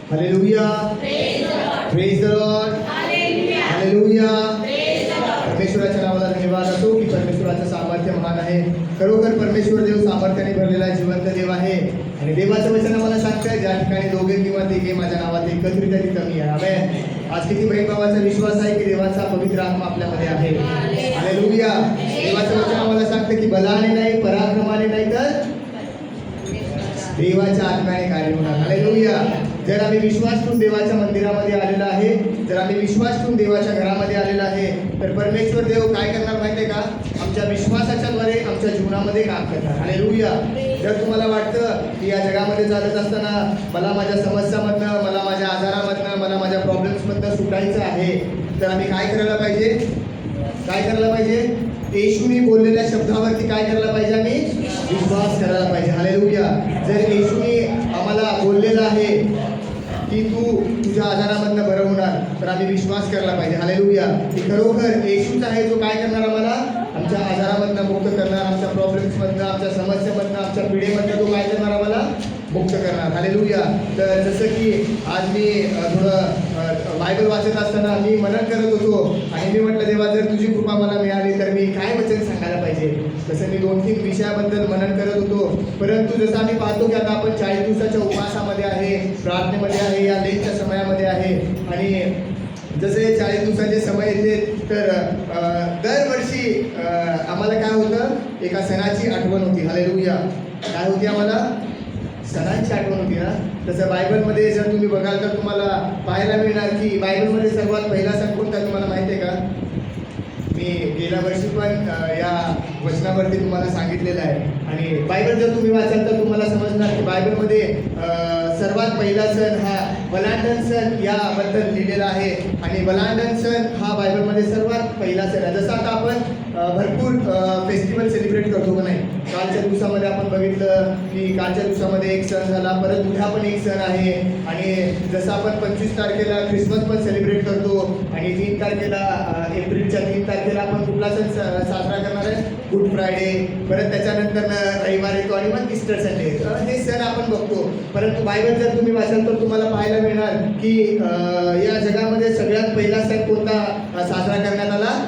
Hallelujah. Praise the Lord. Hallelujah. परमेश्वराच्या नावाला धन्यवाद असो की परमेश्वराचं सामर्थ्य महान आहे. खरोखर परमेश्वर देव सामर्थ्याने भरलेला जिवंत देव आहे. आणि देवाचं वचन आम्हाला सांगतंय ज्या ठिकाणी दोघे किंवा तिघे माझ्या नावात एकत्रित आहे तिथं मी आहे. आमेन. आज किती बहीण भावाचा विश्वास आहे की देवाचा पवित्र आत्मा आपल्यामध्ये आहे. हालेलुया. देवाचं वचन आम्हाला सांगतं की बलाने नाही, पराक्रमाने नाही, तर देवाच्या आत्म्याने कार्य होणार. हालेलुया. जर आम्ही विश्वास ठेवून देवाच्या मंदिरामध्ये आलेला आहे, जर आम्ही विश्वास ठेवून देवाच्या घरामध्ये आलेला आहे, तर परमेश्वर देव काय करणार माहिती आहे का? आमच्या विश्वासाच्या द्वारे आमच्या जीवनामध्ये काम करणार. हालेलुया. जर तुम्हाला वाटतं की या जगामध्ये चालत असताना मला माझ्या समस्यामधनं, मला माझ्या आजारामधनं, मला माझ्या प्रॉब्लेम्समधनं सुटायचं आहे, तर आम्ही काय करायला पाहिजे? काय करायला पाहिजे? येशूने बोललेल्या शब्दावरती काय करायला पाहिजे? आम्ही विश्वास करायला पाहिजे. हालेलुया. जर येशूने आम्हाला बोललेलं आहे की तू तुझ्या आजारामधनं बरं होणार, तर आम्ही विश्वास करायला पाहिजे. हालेलुया. की खरोखर येशूच आहे जो काय करणार? आम्हाला आमच्या आजारामधनं मुक्त करणार, आमच्या प्रॉब्लेम्समधनं, आमच्या समस्येमधनं, आमच्या पिढीमधनं तो काय करणार? आम्हाला मुक्त करणार. हालेलुया. तर जसं की आज मी थोडं बायबल वाचत असताना मी मनन करत होतो आणि मी म्हटलं देवा जर तुझी कृपा मला मिळाली तर मी काय वचन सांगायला पाहिजे. तसं मी 2-3 विषयाबद्दल मनन करत होतो. परंतु जसं आम्ही पाहतो की आता आपण 40 दिवसाच्या उपवासामध्ये आहे, प्रार्थनेमध्ये आहे, या लेटच्या समयामध्ये आहे. आणि जसे 40 दिवसाचे समय येते तर दरवर्षी आम्हाला काय होतं? एका सणाची आठवण होती. हालेलुया. काय होती? आम्हाला सणांची आठवण होती ना. तसं बायबलमध्ये जर तुम्ही बघाल तर तुम्हाला पाहायला मिळणार की बायबलमध्ये सर्वात पहिला सण कोणता तुम्हाला माहिती आहे का? मी गेल्या वर्षी पण या वचनावरती तुम्हाला सांगितलेलं आहे. आणि बायबल जर तुम्ही वाचाल तर तुम्हाला समजणार की बायबलमध्ये सर्वात पहिला सण हा वलांडन सण याबद्दल लिहिलेला आहे. आणि वलांडन सण हा बायबलमध्ये सर्वात पहिला सण आहे. जसं आता आपण भरपूर फेस्टिवल सेलिब्रेट करतो का नाही? कालच्या दिवसामध्ये आपण बघितलं की कालच्या दिवसामध्ये एक सण झाला, परत उद्या पण एक सण आहे. आणि जसं आपण 25 तारखेला ख्रिसमस पण सेलिब्रेट करतो आणि 3 तारखेला एप्रिलच्या 3 तारखेला आपण कुठला सण साजरा करणार आहे? Good Friday. परत त्याच्यानंतर रविवार येतो आणि मग ईस्टर संडे. हे सण आपण बघतो. परंतु बायबल जर तुम्ही वाचाल तर तुम्हाला पाहायला मिळणार की या जगामध्ये सगळ्यात पहिला सण कोणता साजरा करण्यात आला?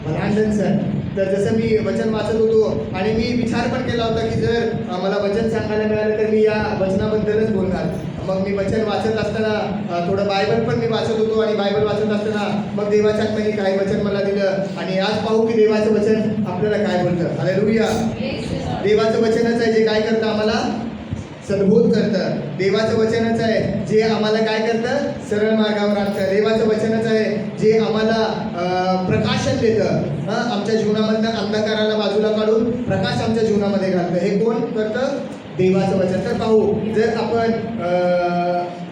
वलांडन सण. तर जसं मी वचन वाचत होतो आणि मी विचार पण केला होता की जर मला वचन सांगायला मिळालं तर मी या वचनाबद्दलच बोलणार. मग मी वचन वाचत असताना थोडं बायबल पण मी वाचत होतो आणि बायबल वाचत असताना मग देवाच्या आत्म्याने काही वचन मला दिलं. आणि आज पाहू की देवाचं वचन आपल्याला काय बोलतं. हालेलुया. देवाचं वचनच आहे जे काय करतं? आम्हाला सद्बोध करतं. देवाचं वचनच आहे जे आम्हाला काय करतं? सरळ मार्गावर आणतं. देवाचं वचनच आहे जे आम्हाला प्रकाशन देतं. आमच्या जीवनामधनं अंधकाराला बाजूला काढून प्रकाश आमच्या जीवनामध्ये घालतं. हे कोण करतं? देवाचं वचन. तर पाहू जर आपण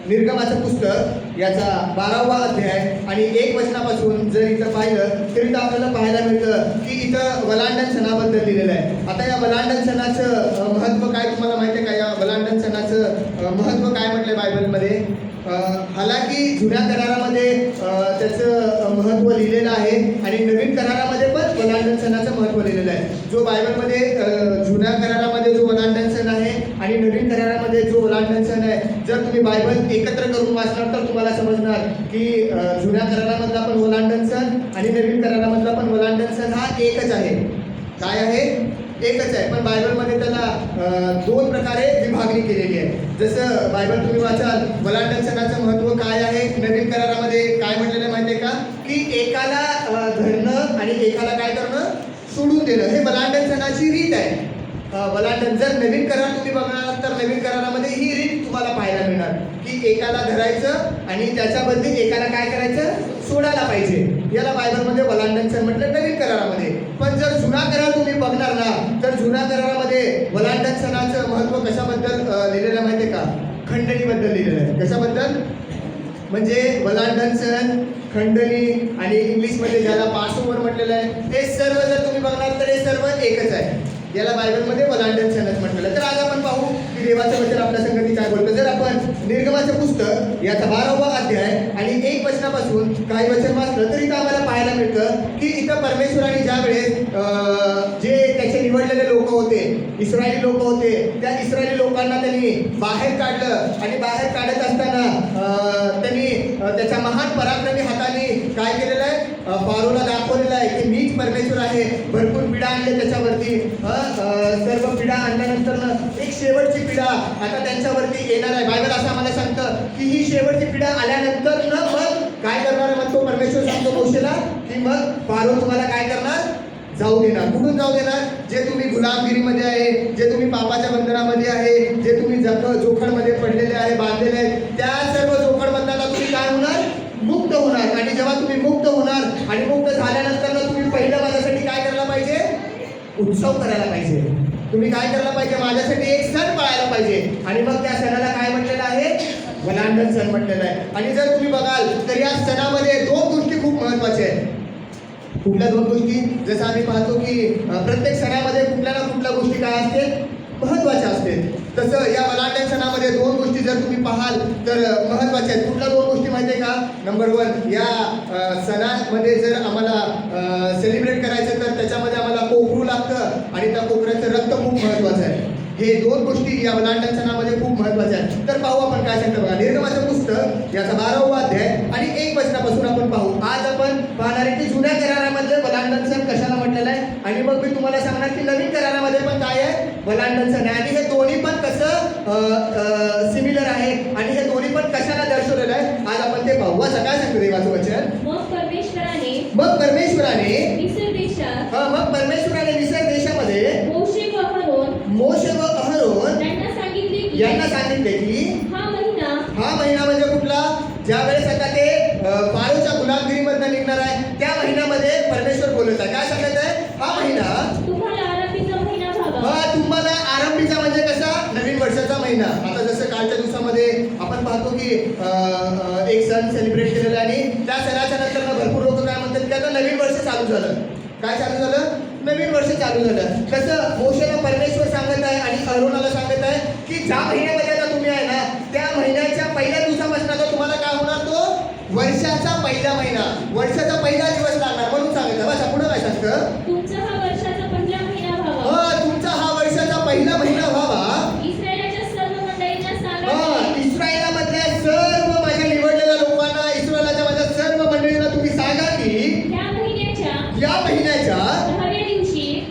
निर्गमाचं पुस्तक याचा 12वा अध्याय आणि 1 वचनापासून जर इथं पाहिलं तर इथं आपल्याला पाहायला मिळतं की इथं वलांडन सणाबद्दल लिहिलेलं आहे. आता या वलांडन सणाचं महत्त्व काय तुम्हाला माहिती आहे का? या वलांडन सणाचं महत्त्व काय म्हटलंय बायबलमध्ये? हालाकी जुन्या करारामध्ये त्याचं महत्त्व लिहिलेलं आहे आणि नवीन करारामध्ये पण वलांडन सणाचं महत्त्व लिहिलेलं आहे. जो बायबलमध्ये जुन्या करारामध्ये जो वलांडन सण आहे आणि नवीन करारामध्ये जो वलांडन सण आहे, जर तुम्ही बायबल एकत्र करून वाचणार तर तुम्हाला समजणार की जुन्या करारामधला पण वलांडन सण आणि नवीन करारामधला पण वलांडन सण हा एकच आहे. काय आहे? एकच आहे. पण बायबलमध्ये त्याला 2 प्रकारे विभागणी केलेली आहे. जसं बायबल तुम्ही वाचाल वलांडन सणाचं महत्त्व काय आहे? नवीन करारामध्ये काय म्हटलेलं माहिती आहे का? की एकाला धरणं आणि एकाला काय करणं? सोडून देणं. हे वलांडन सणाची रीत आहे. वलांडन जर नवीन करार तुम्ही बघणार तर नवीन करारामध्ये ही रीत तुम्हाला पाहायला मिळणार की एकाला धरायचं आणि त्याच्याबद्दल एकाला काय करायचं? सोडायला पाहिजे. याला बायबलमध्ये वलांडन सण म्हटलं नवीन करारामध्ये. पण जर जुना करार तुम्ही बघणार ना तर जुन्या करारामध्ये वलांडन सणाचं महत्त्व कशाबद्दल लिहिलेलं माहिती आहे का? खंडणीबद्दल लिहिलेलं आहे. कशाबद्दल? म्हणजे वलांडन सण, खंडणी आणि इंग्लिशमध्ये ज्याला पासओव्हर म्हटलेलं आहे, हे सर्व जर तुम्ही बघणार तर हे सर्व एकच आहे. याला बायबलमध्ये वलांडन सणच म्हटलेलं. तर आज आपण पाहू की देवाचं वचन आपल्या संगती काय बोलतं. जर आपण निर्गमाचं पुस्तक याचा 12वा अध्याय आणि 1 वचनापासून काही वचन वाचलं तर इथं आम्हाला पाहायला मिळतं की इथं परमेश्वराने ज्या वेळेस जे त्याचे निवडलेले लोक होते, इस्रायली लोक होते, त्या इस्रायली लोकांना लोकांना त्यांनी बाहेर काढलं आणि बाहेर काढत असताना त्यांनी त्याच्या महान पराक्रमी हाताने काय केलेलं आहे, फारोला दाखवलेलं आहे की मीच परमेश्वर आहे. भरपूर पिढा आणले त्याच्यावरती. सर्व पिढा आणल्यानंतर एक शेवटची पिढा आता त्यांच्यावरती येणार आहे. बायबल असं आम्हाला सांगतं की ही शेवटची पिढा आल्यानंतर न मग काय करणार म्हणतो परमेश्वर सांगतो मोशेला की मग फारो तुम्हाला काय करणार, जाऊ देणार. कुठून जाऊ देणार? जे तुम्ही गुलामगिरीमध्ये आहे, जे तुम्ही पापाच्या बंधनामध्ये आहे, जे तुम्ही जोखडमध्ये पडलेले आहे, बांधलेले आहे, त्या सर्व जोखडबंधनाला तुम्ही काय होणार, मुक्त होणार. आणि जेव्हा तुम्ही मुक्त होणार आणि मुक्त झाल्यानंतर तुम्ही पहिलं माझ्यासाठी काय करायला पाहिजे, उत्सव करायला पाहिजे. तुम्ही काय करायला पाहिजे, माझ्यासाठी एक सण पाळायला पाहिजे. आणि मग त्या सणाला काय म्हटलेलं आहे, वलांडन सण म्हटलेलं आहे. आणि जर तुम्ही बघाल तर या सणामध्ये दोन गोष्टी खूप महत्त्वाच्या आहेत. कुठल्या दोन गोष्टी? जसं आम्ही पाहतो की प्रत्येक सणामध्ये कुठल्या ना कुठल्या गोष्टी काय असते, महत्त्वाच्या असते. तसं या वलांडन सणामध्ये दोन गोष्टी जर तुम्ही पाहाल तर महत्त्वाच्या आहेत. कुठल्या दोन गोष्टी माहिती आहे का? नंबर 1, या सणामध्ये जर आम्हाला सेलिब्रेट करायचं तर त्याच्यामध्ये आम्हाला कोकरू लागतं आणि त्या कोकऱ्याचं रक्त खूप महत्त्वाचं आहे. हे दोन गोष्टी या वलांडन सणामध्ये खूप महत्त्वाच्या आहेत. तर पाहू आपण काय सांगतं बघा. निर्गमाचं पुस्तक याचा 12वा अध्याय आणि 1 वचनापासून आपण पाहू. आज आपण पाहणार आहे की जुन्या करारामध्ये वलांडन सण कशाला म्हटलेला आहे आणि मग मी तुम्हाला सांगणार की नवीन करारामध्ये पण काय आहे, वलांडन सण आहे. आणि हे दोन्ही पण कसं सिमिलर आहे आणि हे दोन्ही पण कशाला दर्शवलेलं आहे, आज आपण ते पाहू. वाचा काय सांगतं देवाचं वचन. मग परमेश्वराने मग परमेश्वराने मिस्र देशामध्ये मोशे व अहरोन यांना सांगितले की हा महिना म्हणजे कुठला, ज्या वेळेस आता ते फारोच्या गुलामगिरीमधनं निघणार आहे त्या महिन्यामध्ये परमेश्वर बोलत आहे. काय सांगत आहे, हा महिना तुम्हाला आरंभीचा महिना व्हावा. तुम्हाला आरंभीचा म्हणजे कसा, नवीन वर्षाचा महिना. आता जसं कालच्या दिवसामध्ये आपण पाहतो की एक सण सेलिब्रेट केलेला आणि त्या सणाच्या नंतर भरपूर लोक काय म्हणतात की आता नवीन वर्ष चालू झालं. काय चालू झालं, नवीन वर्ष चालू झालं. तसं मोशेला परमेश्वर सांगत आहे आणि अहरोनाला सांगत आहे की ज्या महिन्यामध्ये आता तुम्ही आहे ना, त्या महिन्याच्या पहिल्या दिवसापासून आता तुम्हाला काय होणार, तो वर्षाचा पहिला महिना, वर्षाचा पहिला दिवस लागणार म्हणून सांगितलं. बस पुढे काय सांगतं, तुमचा हा वर्षाचा पहिला महिना व्हावा. तुमचा हा वर्षाचा पहिला महिना व्हावा. इस्रायलाच्या सर्व मंडळींना सांगा. इस्रायलामधल्या सर्व माझ्या निवडलेल्या लोकांना, इस्रायलाच्या माझ्या सर्व मंडळींना तुम्ही सांगा की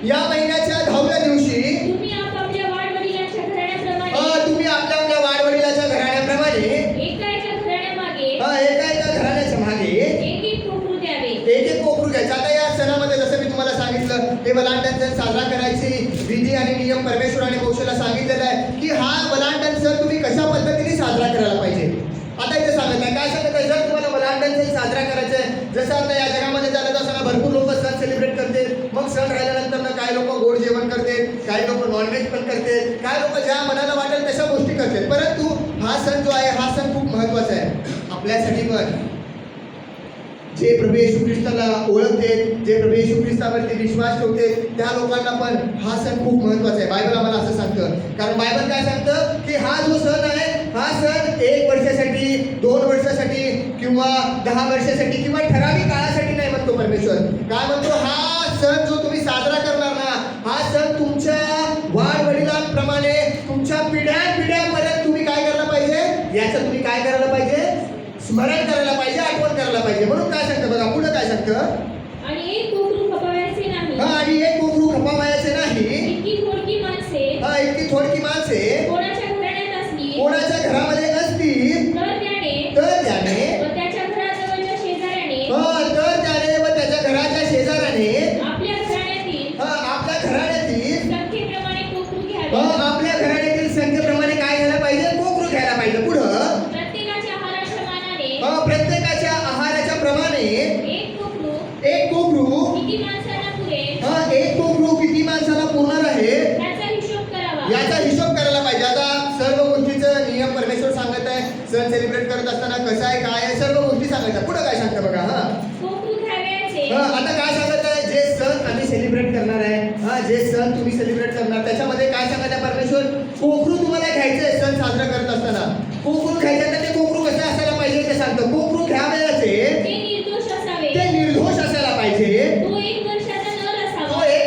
या महिन्याच्या 10व्या दिवशी तुम्ही आपापल्या वाडवडिलांच्या घराण्याप्रमाणे एका घराण्याच्या मागे एक कोकरू द्यावे. एक कोकरू घ्यायचं. आता या सणामध्ये जसं मी तुम्हाला सांगितलं ते वलांडन सण साजरा करायची विधी आणि नियम परमेश्वराने मोशेला सांगितलेला आहे की हा वलांडन सण तुम्ही कशा पद्धतीने साजरा करायला पाहिजे. आता इथे सांगत आहे, काय सांगत आहे, जर तुम्हाला वलांडन सण साजरा करायचा आहे, जसं आता या जगामध्ये झालं तसं भरपूर लोक सण सेलिब्रेट करते. मग सण राहिल्यानंतर काही लोक गोड जेवण करते, काही लोक नॉनव्हेज पण करते, काही लोक ज्या मनाला वाटेल तशा गोष्टी करते. परंतु हा सण जो आहे, हा सण खूप महत्त्वाचा आहे आपल्यासाठी. पण जे प्रभू येशू ख्रिस्ताला ओळखते, जे प्रभू येशू ख्रिस्तावरती विश्वास ठेवते, त्या लोकांना पण हा सण खूप महत्त्वाचा आहे. बायबल आम्हाला असं सांगतं. कारण बायबल काय सांगतं की हा जो सण आहे, हा सण 1 वर्षासाठी, 2 वर्षासाठी किंवा 10 वर्षासाठी किंवा ठराविक काळासाठी नाही म्हणतो परमेश्वर. काय म्हणतो, हा सण जो तुम्ही साजरा करणार ना, हा सण तुमच्या वाडवडिलांप्रमाणे तुमच्या पिढ्यापर्यंत तुम्ही काय करायला पाहिजे, याचं तुम्ही काय करायला पाहिजे, स्मरण करायला पाहिजे, आठवण करायला पाहिजे. म्हणून काय सांगतं बघा, पुढे काय सांगतं, आणि एक कोकरू खपावायचे नाही. आणि एक कोकरू खपावायचे नाही. इतकी थोडकी माणसे कोणाच्या घरामध्ये असतील तर त्याने व त्याच्या घराजवळच्या शेजाऱ्याने आपल्या घराण्यातील संख्येप्रमाणे काय घ्यायला पाहिजे, कोकरू घ्यायला पाहिजे. पुढं प्रत्येकाच्या आहाराच्या प्रमाणे एक कोकरू किती माणसाला पुरणार आहे याचा हिशोब करायला पाहिजे. आता सर्व गोष्टीचं नियम परमेश्वर सांगत आहे. सण सेलिब्रेट करत असताना कसं आहे, काय आहे, सर्व गोष्टी सांगायच्या. पुढे काय सांगतं बघा. आता काय सांगत आहे, जे सण आम्ही सेलिब्रेट करणार आहे, जे सण तुम्ही सेलिब्रेट करणार त्याच्यामध्ये काय सांगत आहे परमेश्वर, कोकरू तुम्हाला घ्यायचं आहे. सण साजरा करत असताना कोकरू घ्यायचं, तर ते कोकरू कसं असायला पाहिजे ते सांगतं. कोकरू घ्यावयाचे ते निर्दोष असायला पाहिजे. तो 1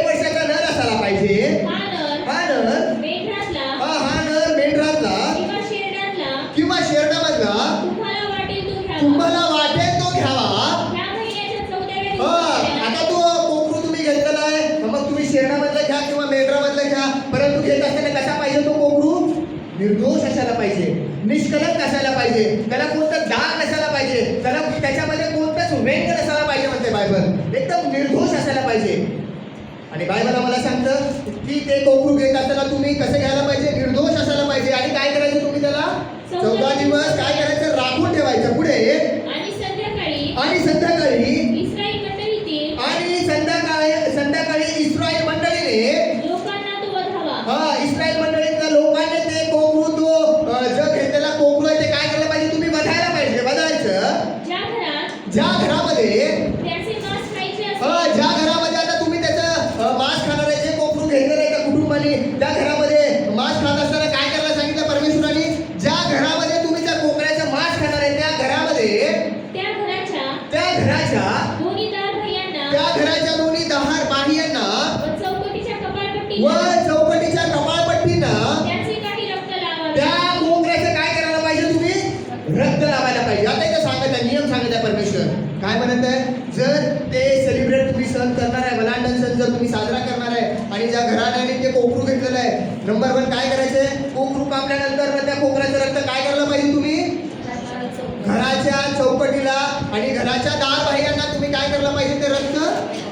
वर्षाचा नर असायला पाहिजे. हा नर निर्दोष असायला पाहिजे, निष्कलंक असायला पाहिजे, त्याला कोणतं दाग नसायला पाहिजे, त्याला त्याच्यामध्ये कोणतंच व्यंग नसायला पाहिजे म्हणते बायबल. एकदम निर्दोष असायला पाहिजे. आणि बायबल आम्हाला सांगतं की ते कोकरू घेत असताना तुम्ही कसं घ्यायला पाहिजे, निर्दोष असायला पाहिजे. आणि काय करायचं तुम्ही त्याला 14 दिवस काय करायचं, राखून ठेवायचं. पुढे आणि संध्याकाळी संध्याकाळी इस्रायल मंडळीने लोकांना तो वधावा. इस्रायल मंडळीतल्या लोकांनी ते कोकरू तो जो घेतलेला कोकरू आहे ते काय करायला पाहिजे, तुम्ही वधायला पाहिजे. वधायचं ज्या घरामध्ये त्याचे मांस खायचे असेल, ज्या घरामध्ये आता तुम्ही त्याचं मांस खाणार आहे, जे कोकरू घेतलेलं आहे त्या कुटुंबाने त्या घरामध्ये मांस खात असताना काय करायला सांगितलं परमेश्वराने, ज्या घरामध्ये तुम्ही त्या कोकऱ्याचं मांस खाणार आहे त्या घरामध्ये त्या घराच्या दोन्ही दार भैयांना त्या घराच्या दोन्ही दार बाह्यांना व चौकटीच्या कपाळपट्टीला व चौकटीच्या कपाळपट्टीना त्याचे काही रक्त लावावे. त्या कोकऱ्याचं काय करायला पाहिजे, तुम्ही रक्त लावायला पाहिजे. आता इथं सांगत आहे, नियम सांगत आहे परमेश्वर. काय म्हणत आहे, जर ते सेलिब्रेट तुम्ही सण करणार आहे, वलांडन सण जर तुम्ही साजरा करणार आहे आणि ज्या घराण्याने ते कोकरू घेतलेलं आहे, नंबर 1 काय करायचंय, कोकरू कापल्यानंतर मग त्या कोकऱ्याचं रक्त काय करायला पाहिजे, तुम्ही घराच्या चौकटीला आणि घराच्या दार बाह्यांना तुम्ही काय करायला पाहिजे, ते रक्त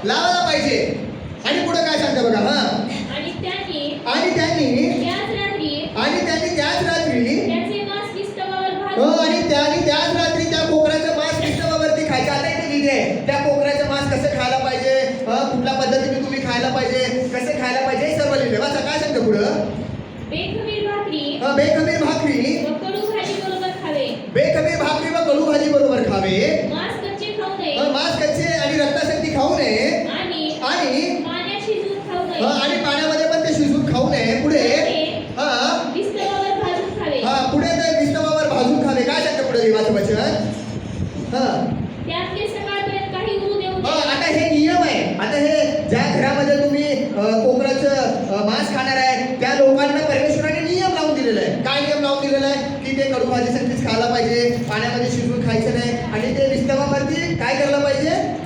लावायला पाहिजे. आणि पुढे काय सांगतं बघा, आणि आणि त्यांनी त्याच रात्री त्याचे मांस विस्तवावर आणि त्याच रात्री त्या कोकऱ्याचं मांस विस्तवावरती खायचं. आता इथे लिहिले आहे त्या कोकऱ्याचं मांस कसं खायला पाहिजे, कुठल्या पद्धतीने तुम्ही खायला पाहिजे, कसे खायला पाहिजे, हे सर्व लिहिले. वाचा काय सांगतं पुढं, बेखमीर भाकरी बेखमीर भाकरी व कडू भाजी बरोबर खावे. बेखमीर भाकरी व कडू भाजी बरोबर खावे. मांस कच्चे खाऊ नये मांस कच्चे आणि रक्ताशक्ती खाऊ नये आणि पाण्यात शिजवून खाऊ नये. आणि पाण्यामध्ये पण ते शिजवून खाऊ नये. पुढे विस्तवावर भाजून खावे. पुढे ते विस्तवावर भाजून खावे. काय सांगतं पुढे देवाचं वचन, त्यातले सकाळपर्यंत काही उरू देऊ नये. आता हे नियम आहे. आता हे ज्या घरामध्ये तुम्ही कोकराचं मांस खाणार आहे त्या लोकांना परमेश्वराने नियम लावून दिलेला आहे. काय नियम लावून दिलेला आहे की ते कडू भाजीसाठीच खायला पाहिजे, पाण्यामध्ये शिजवून खायचं नाही. आणि ते विस्तवावरती काय करायला पाहिजे,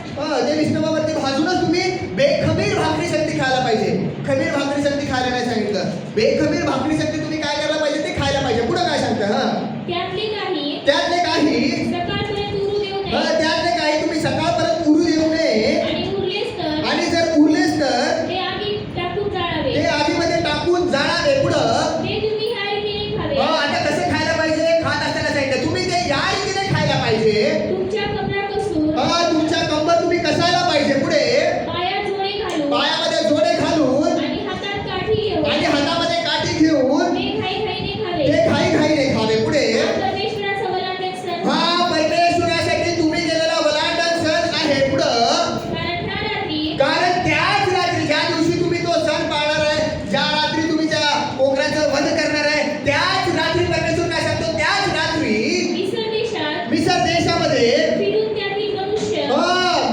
ते विस्तवावरती भाजूनच तुम्ही बेखमीर भाकरीसाठी खायला पाहिजे. खमीर भाकरीसाठी खायला नाही सांगितलं, बेखमीर भाकरीसाठी तुम्ही काय करायला पाहिजे, ते खायला पाहिजे. पुढे काय सांगतं, त्यातले काही सकाळपर्यंत उरू देऊ नये. त्यातले काही तुम्ही सकाळपर्यंत उरू देऊ नये. आणि जर उरलेच तर ते आगीत टाकून जाळावे. ते आगीमध्ये टाकून जाळावे. पुढं ते तुम्ही ह्या रीतीने खावे. आता कसं खायला पाहिजे, खात असताना सांगितलं तुम्ही ते या रीतीने खायला पाहिजे. तुमच्या कमरापासून तुमच्या कंबर तुम्ही कसायला पाहिजे. पुढे पायात जोडे घालून पायामध्ये जोडे घालून आणि हातात काठी घेऊन आणि हातामध्ये काठी घेऊन ते घाईघाईने खावे. ते घाईघाईने खावे. पुढे परमेश्वराचा वलांडक सण. परमेश्वरासाठी तुम्ही केलेला वलांडन सण आहे. पुढं कारण त्याच रात्री ज्या दिवशी तुम्ही तो सण पाळणार आहे, ज्या रात्री तुम्ही त्या कोकराचं वध करणार आहे, त्याच रात्री परमेश्वर काय सांगतो, त्याच रात्री मिसर देशामध्ये फिरून त्यातील मनुष्य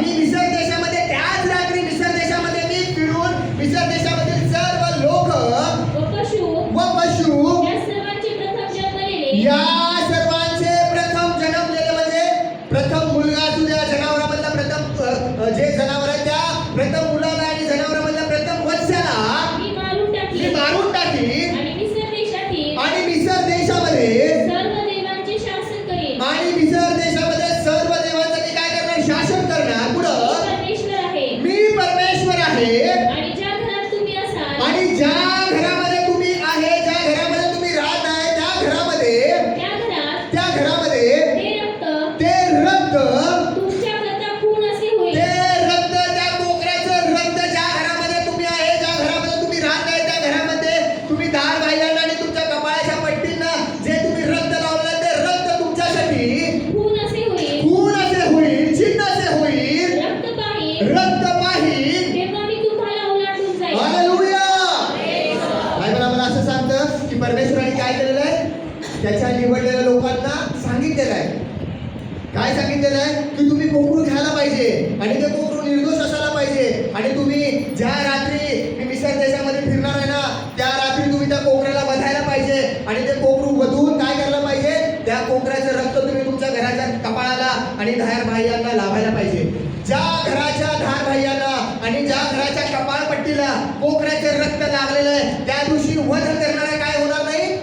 मिसर देशामध्ये त्याच रात्री मिसर देशामध्ये मी फिरून मिसर देशामधील सर्व लोक व पशु या सर्वांचे प्रथम जन्मलेले म्हणजे प्रथम मुलगा असू द्या, जनावरांमधला प्रथम जे जनावर आहे त्या प्रथम मुलाला आणि जनावरांमधल्या प्रथम वत्स्याला मी मारून टाकी आणि मिसर देशामध्ये सर्व देवांचे शासन करेन. आणि मिसर देशामध्ये सर्व देवांचं मी काय करणार, शासन करणार. पुढं परमेश्वर आहे. मी परमेश्वर आहे. आणि ज्या घरात तुम्ही असाल आणि ज्या घरामध्ये तुम्ही आहे, ज्या घरामध्ये तुम्ही राहत आहे त्या घरामध्ये ते रक्त तुमच्या करता खून असे होईल. ते रक्त त्या कोकऱ्याचं रक्त ज्या घरामध्ये तुम्ही आहे, ज्या घरामध्ये तुम्ही राहत आहे त्या घरामध्ये तुम्ही दार बाह्यांना आणि तुमच्या कपाळाच्या पट्टींना जे तुम्ही रक्त लावलं ते रक्त तुमच्यासाठी खून असे होईल. चिन्ह असे होईल. रक्त पाहिल तेव्हा मी तुम्हाला ओलांडून जाईल. हालेलुया. बायबल आम्हाला असं सांगतं की परमेश्वराने काय केलेलं आहे, त्याच्या निवडलेल्या लोकांना सांगितलेलं आहे. काय सांगितलेलं आहे की तुम्ही कोकरू घ्यायला पाहिजे आणि ते कोकरू निर्दोष असायला पाहिजे. आणि तुम्ही ज्या रात्री मी मिसर देशामध्ये फिरणार आहे ना त्या रात्री तुम्ही त्या कोकऱ्याला वधायला पाहिजे. आणि ते कोकरू वधून काय करायला पाहिजे, त्या कोकऱ्याचं रक्त तुम्ही तुमच्या घराच्या कपाळाला आणि धार बाह्यांना लावायला पाहिजे. ज्या घराच्या धार बाह्यांना आणि ज्या घराच्या कपाळपट्टीला कोकऱ्याचे रक्त लागलेलं आहे त्या दिवशी वध करणारा काय होणार नाही,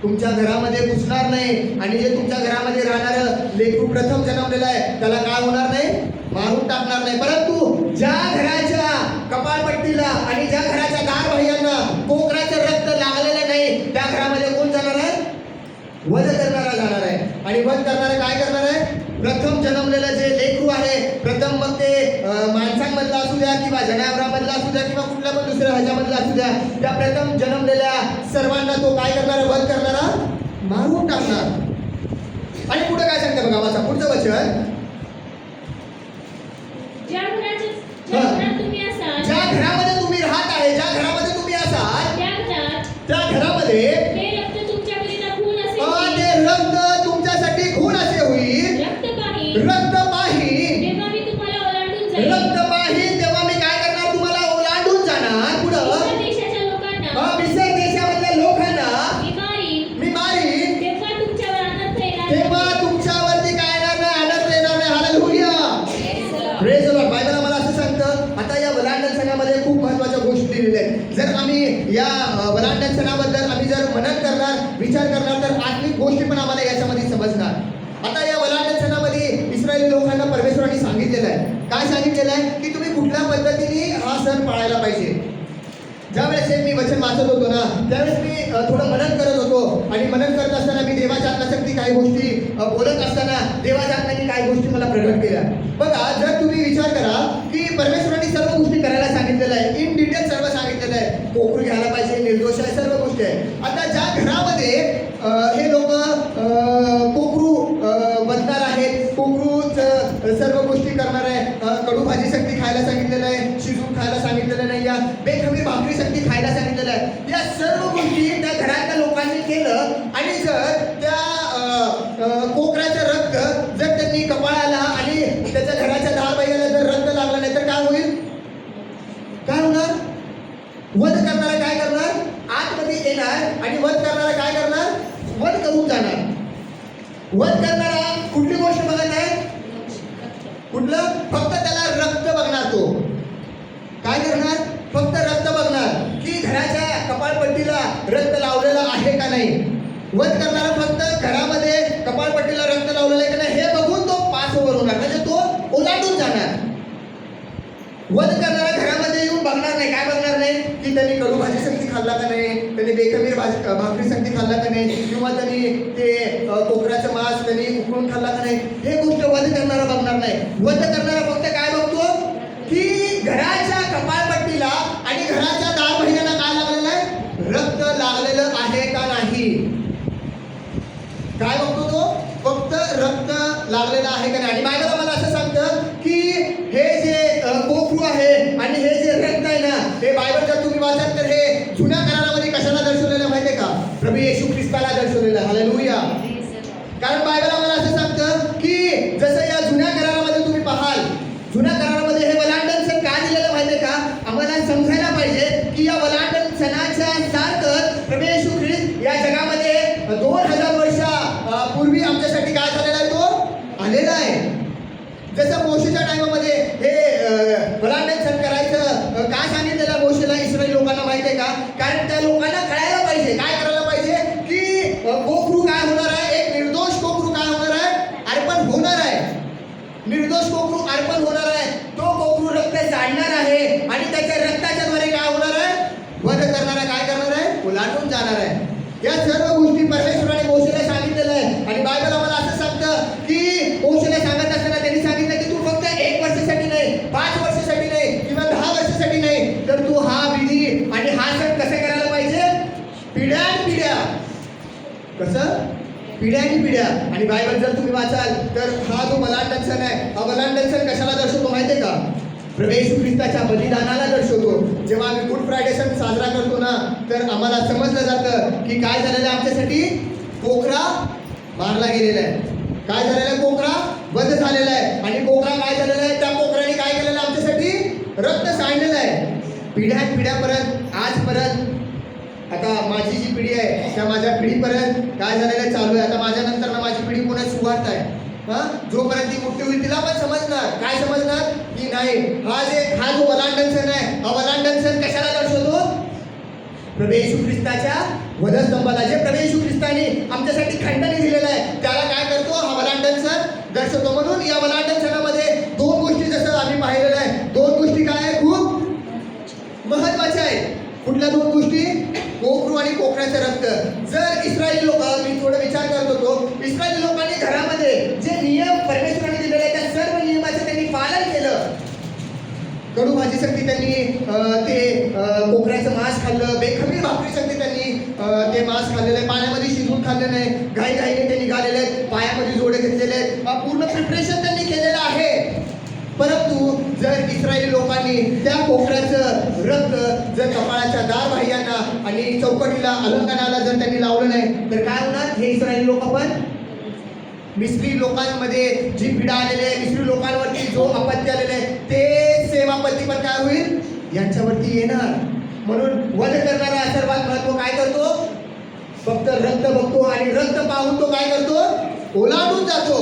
तुमच्या घरामध्ये घुसणार नाही आणि जे तुमच्या घरामध्ये राहणारं लेकरू प्रथम जन्मलेलं आहे त्याला काय होणार नाही, मारून टाकणार नाही. परंतु ज्या घराच्या कपाळपट्टीला आणि ज्या घराच्या दारबाह्यांना कोकराचं रक्त लागलेलं नाही त्या घरामध्ये कोण जाणार आहे, वध करणारा जाणार आहे. आणि वध करणारा काय करणार आहे, प्रथम जन्मलेलं जे लेकरू आहे, प्रथम मग ते माणसांमधला असू द्या किंवा जनावरांमधला असू द्या किंवा कुठल्या पण दुसऱ्या ह्याच्यामधला असू द्या, त्या प्रथम जन्मलेल्या सर्वांना तो काय करणारा, वध करणारा, मारून टाकणार. आणि पुढे काय सांगते बघा माझा पुढचं वचन, ज्या घरात तुम्ही असाल, ज्या घरामध्ये तुम्ही राहत आहे, ज्या घरामध्ये तुम्ही असाल त्या घरामध्ये ते रक्त तुमच्याकरिता खून असेल, ते रक्त तुमच्यासाठी खून असे होईल, रक्त पाहीन तेव्हा मी तुम्हाला ओलांडून जाईन. रक्त पाहीन तेव्हा मी काय करणार, तुम्हाला ओलांडून जाणार. पुढं इतर देशाच्या लोकांना मिसर देशामधल्या लोकांना मी मारीन, मी मारीन, तेव्हा तुमच्यावर अनर्थ येणार तेव्हा तुमच्यावरती काय येणार नाही, अनर्थ येणार नाही. Hallelujah, praise the Lord. Bible आम्हाला असं सांगतं. आता या वलांडन सणामध्ये खूप महत्त्वाच्या गोष्टी लिहिलेल्या आहेत. जर आम्ही या वलांडन सणाबद्दल आम्ही जर मनन करणार, विचार करणार तर आत्मिक गोष्टी पण आम्हाला याच्यामध्ये समजणार. आता या वलांडन सणामध्ये इस्रायली लोकांना परमेश्वरांनी सांगितलेलं आहे, काय सांगितलेलं आहे की तुम्ही कुठल्या पद्धतीने हा सण पाळायला पाहिजे. ज्यावेळेस मी वचन वाचत होतो ना त्यावेळेस मी थोडं मनन करत होतो आणि मनन करत असताना मी देवाच्या आत्म्याशक्ती काही गोष्टी बोलत असताना देवाच्या आत्म्याने काही गोष्टी मला प्रगट केल्या. बघा, जर तुम्ही विचार करा की परमेश्वरांनी सर्व गोष्टी करायला सांगितलेलं आहे, इन डिटेल सर्व सांगितलेलं आहे, कोकरू घ्यायला पाहिजे, निर्दोष आहे, सर्व गोष्टी आहे. आता ज्या घरामध्ये हे लोक कोकरू बदणार आहेत, कोकरूच सर्व गोष्टी करणार आहे, कडू भाजी शक्ती खायला सांगितलेलं आहे, शिजून खायला सांगितलेलं नाही, या बेखमीर भाकरी शक्ती खायला सांगितलेलं आहे, या सर्व गोष्टी त्या घरातल्या लोकांनी केलं. आणि जर त्या कोकराचं रक्त जर त्यांनी कपाळाला आणि त्याच्या घराच्या दारबाह्याला जर रक्त लागलं नाही तर काय होईल, काय होणार, वध करणारा काय करणार, आतमध्ये येणार आणि वध करणारा काय करणार, वध करून जाणार. वध करणारा कुठली गोष्ट बघत आहे, कुठलं, फक्त त्याला रक्त बघणार. तो काय करणार, फक्त रक्त बघणार की घराच्या कपाळपट्टीला रक्त लावलेलं आहे का नाही. वध करणारा फक्त घरामध्ये कपाळपट्टीला रक्त लावलेलं आहे का नाही हे बघून तो पास ओव्हर होणार, म्हणजे तो ओलांडून जाणार. वध करणारा घरामध्ये येऊन बघणार नाही, काय बघणार नाही की त्यांनी कडू भाजी शक्ती खाल्ला का नाही, त्यांनी बेखमीर भाकरी शक्ती खाल्ला का नाही, किंवा त्यांनी ते कोकराचं मांस त्यांनी उकळून खाल्ला का नाही, हे गोष्ट वध करणारा बघणार नाही. वध करणारा फक्त काय बघतो की घराच्या कपाळपट्टीला आणि घराच्या दारबाह्याला काय लागलेलं आहे, रक्त लागलेलं आहे का नाही. काय बघतो तो, फक्त रक्त लागलेलं आहे का नाही. आणि बायबल आम्हाला असं सांगतं की हे जे कोकरू आहे आणि हे जे रक्त आहे ना, हे बायबल जर तुम्ही वाचाल तर हे जुन्या करारामध्ये कशाला दर्शवलेलं माहितीये का, प्रभू येशू ख्रिस्ताला दर्शवलेलं. हालेलुया. कारण बायबल आम्हाला असं सांगतं की जसं या जुन्या करारामध्ये तुम्ही पाहाल, जुन्या करारामध्ये हे वलांडन सण का दिलेलं माहितीये का, आम्हाला समजायला पाहिजे की या वलांडन सणाच्या सारखं प्रभू येशू ख्रिस्त या जगामध्ये 2000 वर्षापूर्वी आमच्यासाठी काय झालेला आहे, तो आलेला आहे. जसं मोशेच्या टाइमामध्ये हे वलांडन सण करायचं काय सांगितलेलं मोशेला इस्रायल लोकांना माहिती आहे का, कारण त्या लोकांना कळायला पाहिजे, काय करायला पाहिजे की कोकरू काय होणार आहे, एक निर्दोष कोकरू काय होणार आहे, अर्पण होणार आहे. निर्दोष कोकरू अर्पण होणार आहे, तो कोकरू रक्त जाणणार आहे आणि त्याच्या रक्ताच्याद्वारे काय होणार आहे, वध करणारा काय करणार आहे, ओलांडून जाणार आहे. या सर्व गोष्टी परमेश्वराने मोशेला सांगितलेलं आहे. आणि बायबल आम्हाला असं सांगतं की मोशेला सांगत असताना त्यांनी सांगितलं की तू फक्त 1 वर्षासाठी नाही, 5 वर्षासाठी नाही किंवा 10 वर्षासाठी नाही, तर तू हा विधी आणि हा सण कसं करायला पाहिजे, पिढ्यानपिढ्या, कसं, पिढ्यानपिढ्या. आणि बायबल जर तुम्ही वाचाल तर हा जो वलांडन सण आहे, हा वलांडन सण कशाला दर्शवतो माहितीये का, प्रभू येशू ख्रिस्ताच्या बलिदानाला दर्शवतो. जेव्हा आम्ही गुड फ्रायडे सण साजरा करतो ना तर आम्हाला समजलं जातं की काय झालेलं आहे, आमच्यासाठी कोकरा मारला गेलेला आहे. काय झालेलं आहे, कोकरा वध झालेला आहे. आणि कोकरा काय झालेला आहे, त्या कोकराने काय केलेलं आहे, आमच्यासाठी रक्त सांडलेलं आहे. पिढ्यानपिढ्यापर्यंत आजपर्यंत आता माझी जी पिढी आहे त्या माझ्या पिढीपर्यंत काय झालेलं चालू आहे. आता माझ्या नंतर ना माझी पिढी पुन्हा सुवार्थ आहे. जोपर्यंत ती मोठी होईल तिला पण समजणार, काय समजणार की नाही हा जो वलांडन सण आहे, हा वलांडन सण कशाला दर्शवतो, प्रभू येशू ख्रिस्ताच्या वधस्तंभाला. जे प्रभू येशू ख्रिस्ताने आमच्यासाठी खंडणी दिलेलं आहे, त्याला काय करतो हा वलांडन सण दर्शवतो. म्हणून या वलांडन सणामध्ये दोन गोष्टी जसं आम्ही पाहिलेलं आहे, दोन गोष्टी काय आहे खूप महत्वाच्या आहेत. कुठल्या दोन गोष्टी? कोकरू आणि कोकराचं रक्त. जर इस्रायली लोक, मी थोडं विचार करत होतो, इस्रायली लोकांनी घरामध्ये जे नियम परमेश्वराने दिलेले आहेत त्या सर्व नियमाचं त्यांनी पालन केलं. कडू भाजीसाठी त्यांनी कोकऱ्याचं मांस खाल्लं, बेखमीर भाकरीसाठी त्यांनी ते मांस खाल्लेलं आहे, पाण्यामध्ये शिजवून खाल्लं नाही, घाईघाईने ते निघालेले आहेत, पायामध्ये जोडे घेतलेले आहेत, पूर्ण प्रिपरेशन त्यांनी केलेलं आहे. परंतु जर इस्रायली लोकांनी त्या कोकऱ्याचं रक्त जर कपाळाच्या दारबाह्यांना आणि चौकटीला अलंकाराला जर त्यांनी लावलं नाही तर काय होणार? हे इस्रायली लोक पण मिस्री लोकांमध्ये जी पीडा आलेली आहे, मिस्री लोकांवरती जो आपत्ती आलेले आहे ते सेम आपत्ती पण काय होईल? यांच्यावरती येणार. म्हणून वध करणारा सर्वात महत्व काय करतो? फक्त रक्त बघतो आणि रक्त पाहून तो काय करतो? ओलांडून जातो.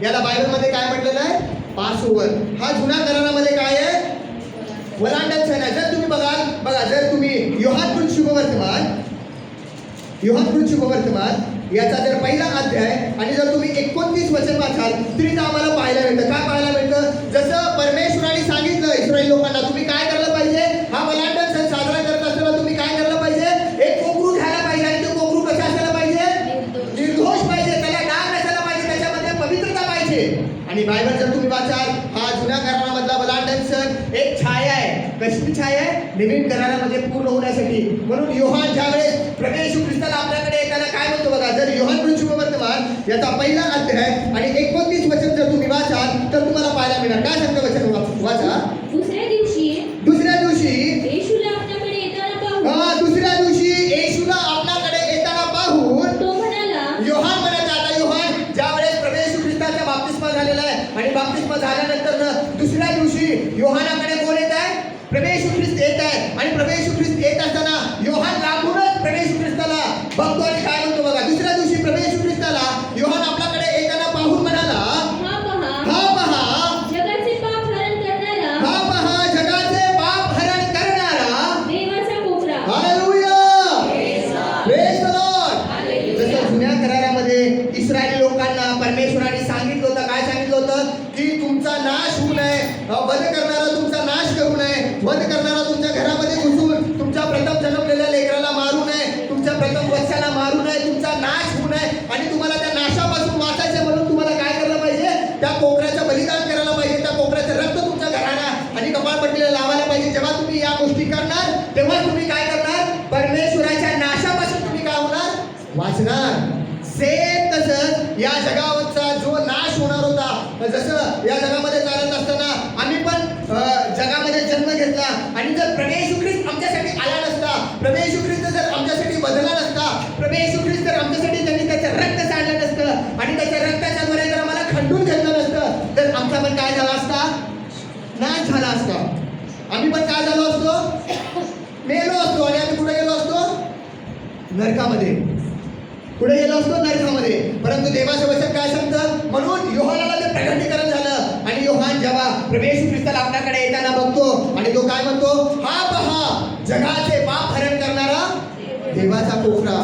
याला बायबलमध्ये काय म्हटलेलं आहे? पासओव्हर. हा जुन्या करारामध्ये काय आहे? वलांडन सण आहे. जर तुम्ही बघा जर तुम्ही योहान शुभवर्तमान याचा जर पहिला अध्याय आणि जर तुम्ही 29 वचन वाचाल तरी आम्हाला पाहायला मिळतं. काय पाहायला मिळतं? जसं परमेश्वराने सांगितलं इस्रायल लोकांना तुम्ही काय करायला पाहिजे, हा वलांडन सण साजरा करत असताना तुम्ही काय करायला पाहिजे? एक कोकरू घ्यायला पाहिजे आणि तो कोकरू कसा असायला पाहिजे? निर्दोष पाहिजे, त्याला डाग नसायला पाहिजे, त्याच्यामध्ये पवित्रता पाहिजे. आणि बायबल जर तुम्ही वाचाल, हा जुन्या करारामधला वलांडन सण एक छाया आहे. कशी छाया आहे? नवीन करारामध्ये पूर्ण होण्यासाठी. म्हणून योहान ज्यावेळेस प्रभू येशू ख्रिस्ताला आपल्याकडे येताना काय म्हणतो बघा, जर योहान शुभवर्तमान याचा पहिला अध्याय आणि 29 वचन जर तुम्ही वाचाल तर तुम्हाला पाहायला मिळणार. काय सांगतं वचन? वाचा. दुसऱ्या दिवशी येशूला आपल्याकडे येताना पाहून दुसऱ्या दिवशी येशूला आपल्याकडे येताना पाहून तो म्हणाला, योहान म्हणत आता योहान ज्यावेळेस प्रभू येशू ख्रिस्ताचा बाप्तिस्मा झालेला आहे आणि बाप्तिस्मा झाल्यानंतर दुसऱ्या दिवशी योहानाकडे कोण येत आहे? प्रभू येशू ख्रिस्त येत आहे. आणि प्रभू येशू ख्रिस्त येत असताना योहान लांबूनच प्रभू येशू ख्रिस्ताला बघतो आणि काय म्हणतो बघा, दुसऱ्या दिवशी प्रभू येशू ख्रिस्ताला योहान आपल्याकडे येताना पाहून म्हणाला, हा पहा जगाचे पाप हरण करणारा, हा पहा जगाचे पाप हरण करणारा देवाचा कोकरा. Hallelujah, praise the Lord. जसं जुन्या करारामध्ये इस्रायली लोकांना परमेश्वराने सांगितलं होतं, काय सांगितलं होतं? की तुमचा नाश होऊ नये, वध करणारा तुमचा नाश करू नये, वध करणारा तुमच्या घरामध्ये घुसून तुमच्या प्रथम जन्मलेल्या लेकराला मारू नये, तुमच्या प्रथम वत्साला मारू नये, तुमचा नाश होऊ नये आणि तुम्हाला त्या नाशापासून वाचायचे म्हणून तुम्हाला काय करायला पाहिजे? त्या कोकऱ्याचं बलिदान करायला पाहिजे, त्या कोकऱ्याचं रक्त तुमच्या घराला आणि कपाळपट्टीला लावायला पाहिजे. जेव्हा तुम्ही या गोष्टी करणार तेव्हा तुम्ही काय करणार? परमेश्वराच्या नाशापासून तुम्ही काय होणार? वाचणार. सेम तसंच या जगावरचा जो नाश होणार होता, जसं या जगामध्ये चालत असताना आम्ही पण जगामध्ये जन्म घेतला आणि जर प्रभू येशू ख्रिस्त आमच्यासाठी आला नसता, प्रभू येशू ख्रिस्त जर आमच्यासाठी बदलला नसता, प्रभू येशू ख्रिस्त जर आमच्यासाठी त्यांनी त्याचं रक्त सांडलं नसतं आणि त्याच्या रक्ताच्या द्वारे जर आम्हाला खंडून घेतलं नसतं तर आमचा पण काय झाला असता? नाश झाला असता. आम्ही पण काय झालो असतो? मेलो असतो. आणि आम्ही कुठे गेलो असतो? नरकामध्ये. पुढे गेलो असतो नरकामध्ये. परंतु देवाचं वचन काय सांगतं? म्हणून योहानाला ते प्रकटीकरण झालं आणि योहान जेव्हा प्रभू येशू ख्रिस्ताला आपल्याकडे येताना बघतो आणि तो काय म्हणतो? हा पहा जगाचे पाप हरण करणारा देवाचा कोकरा.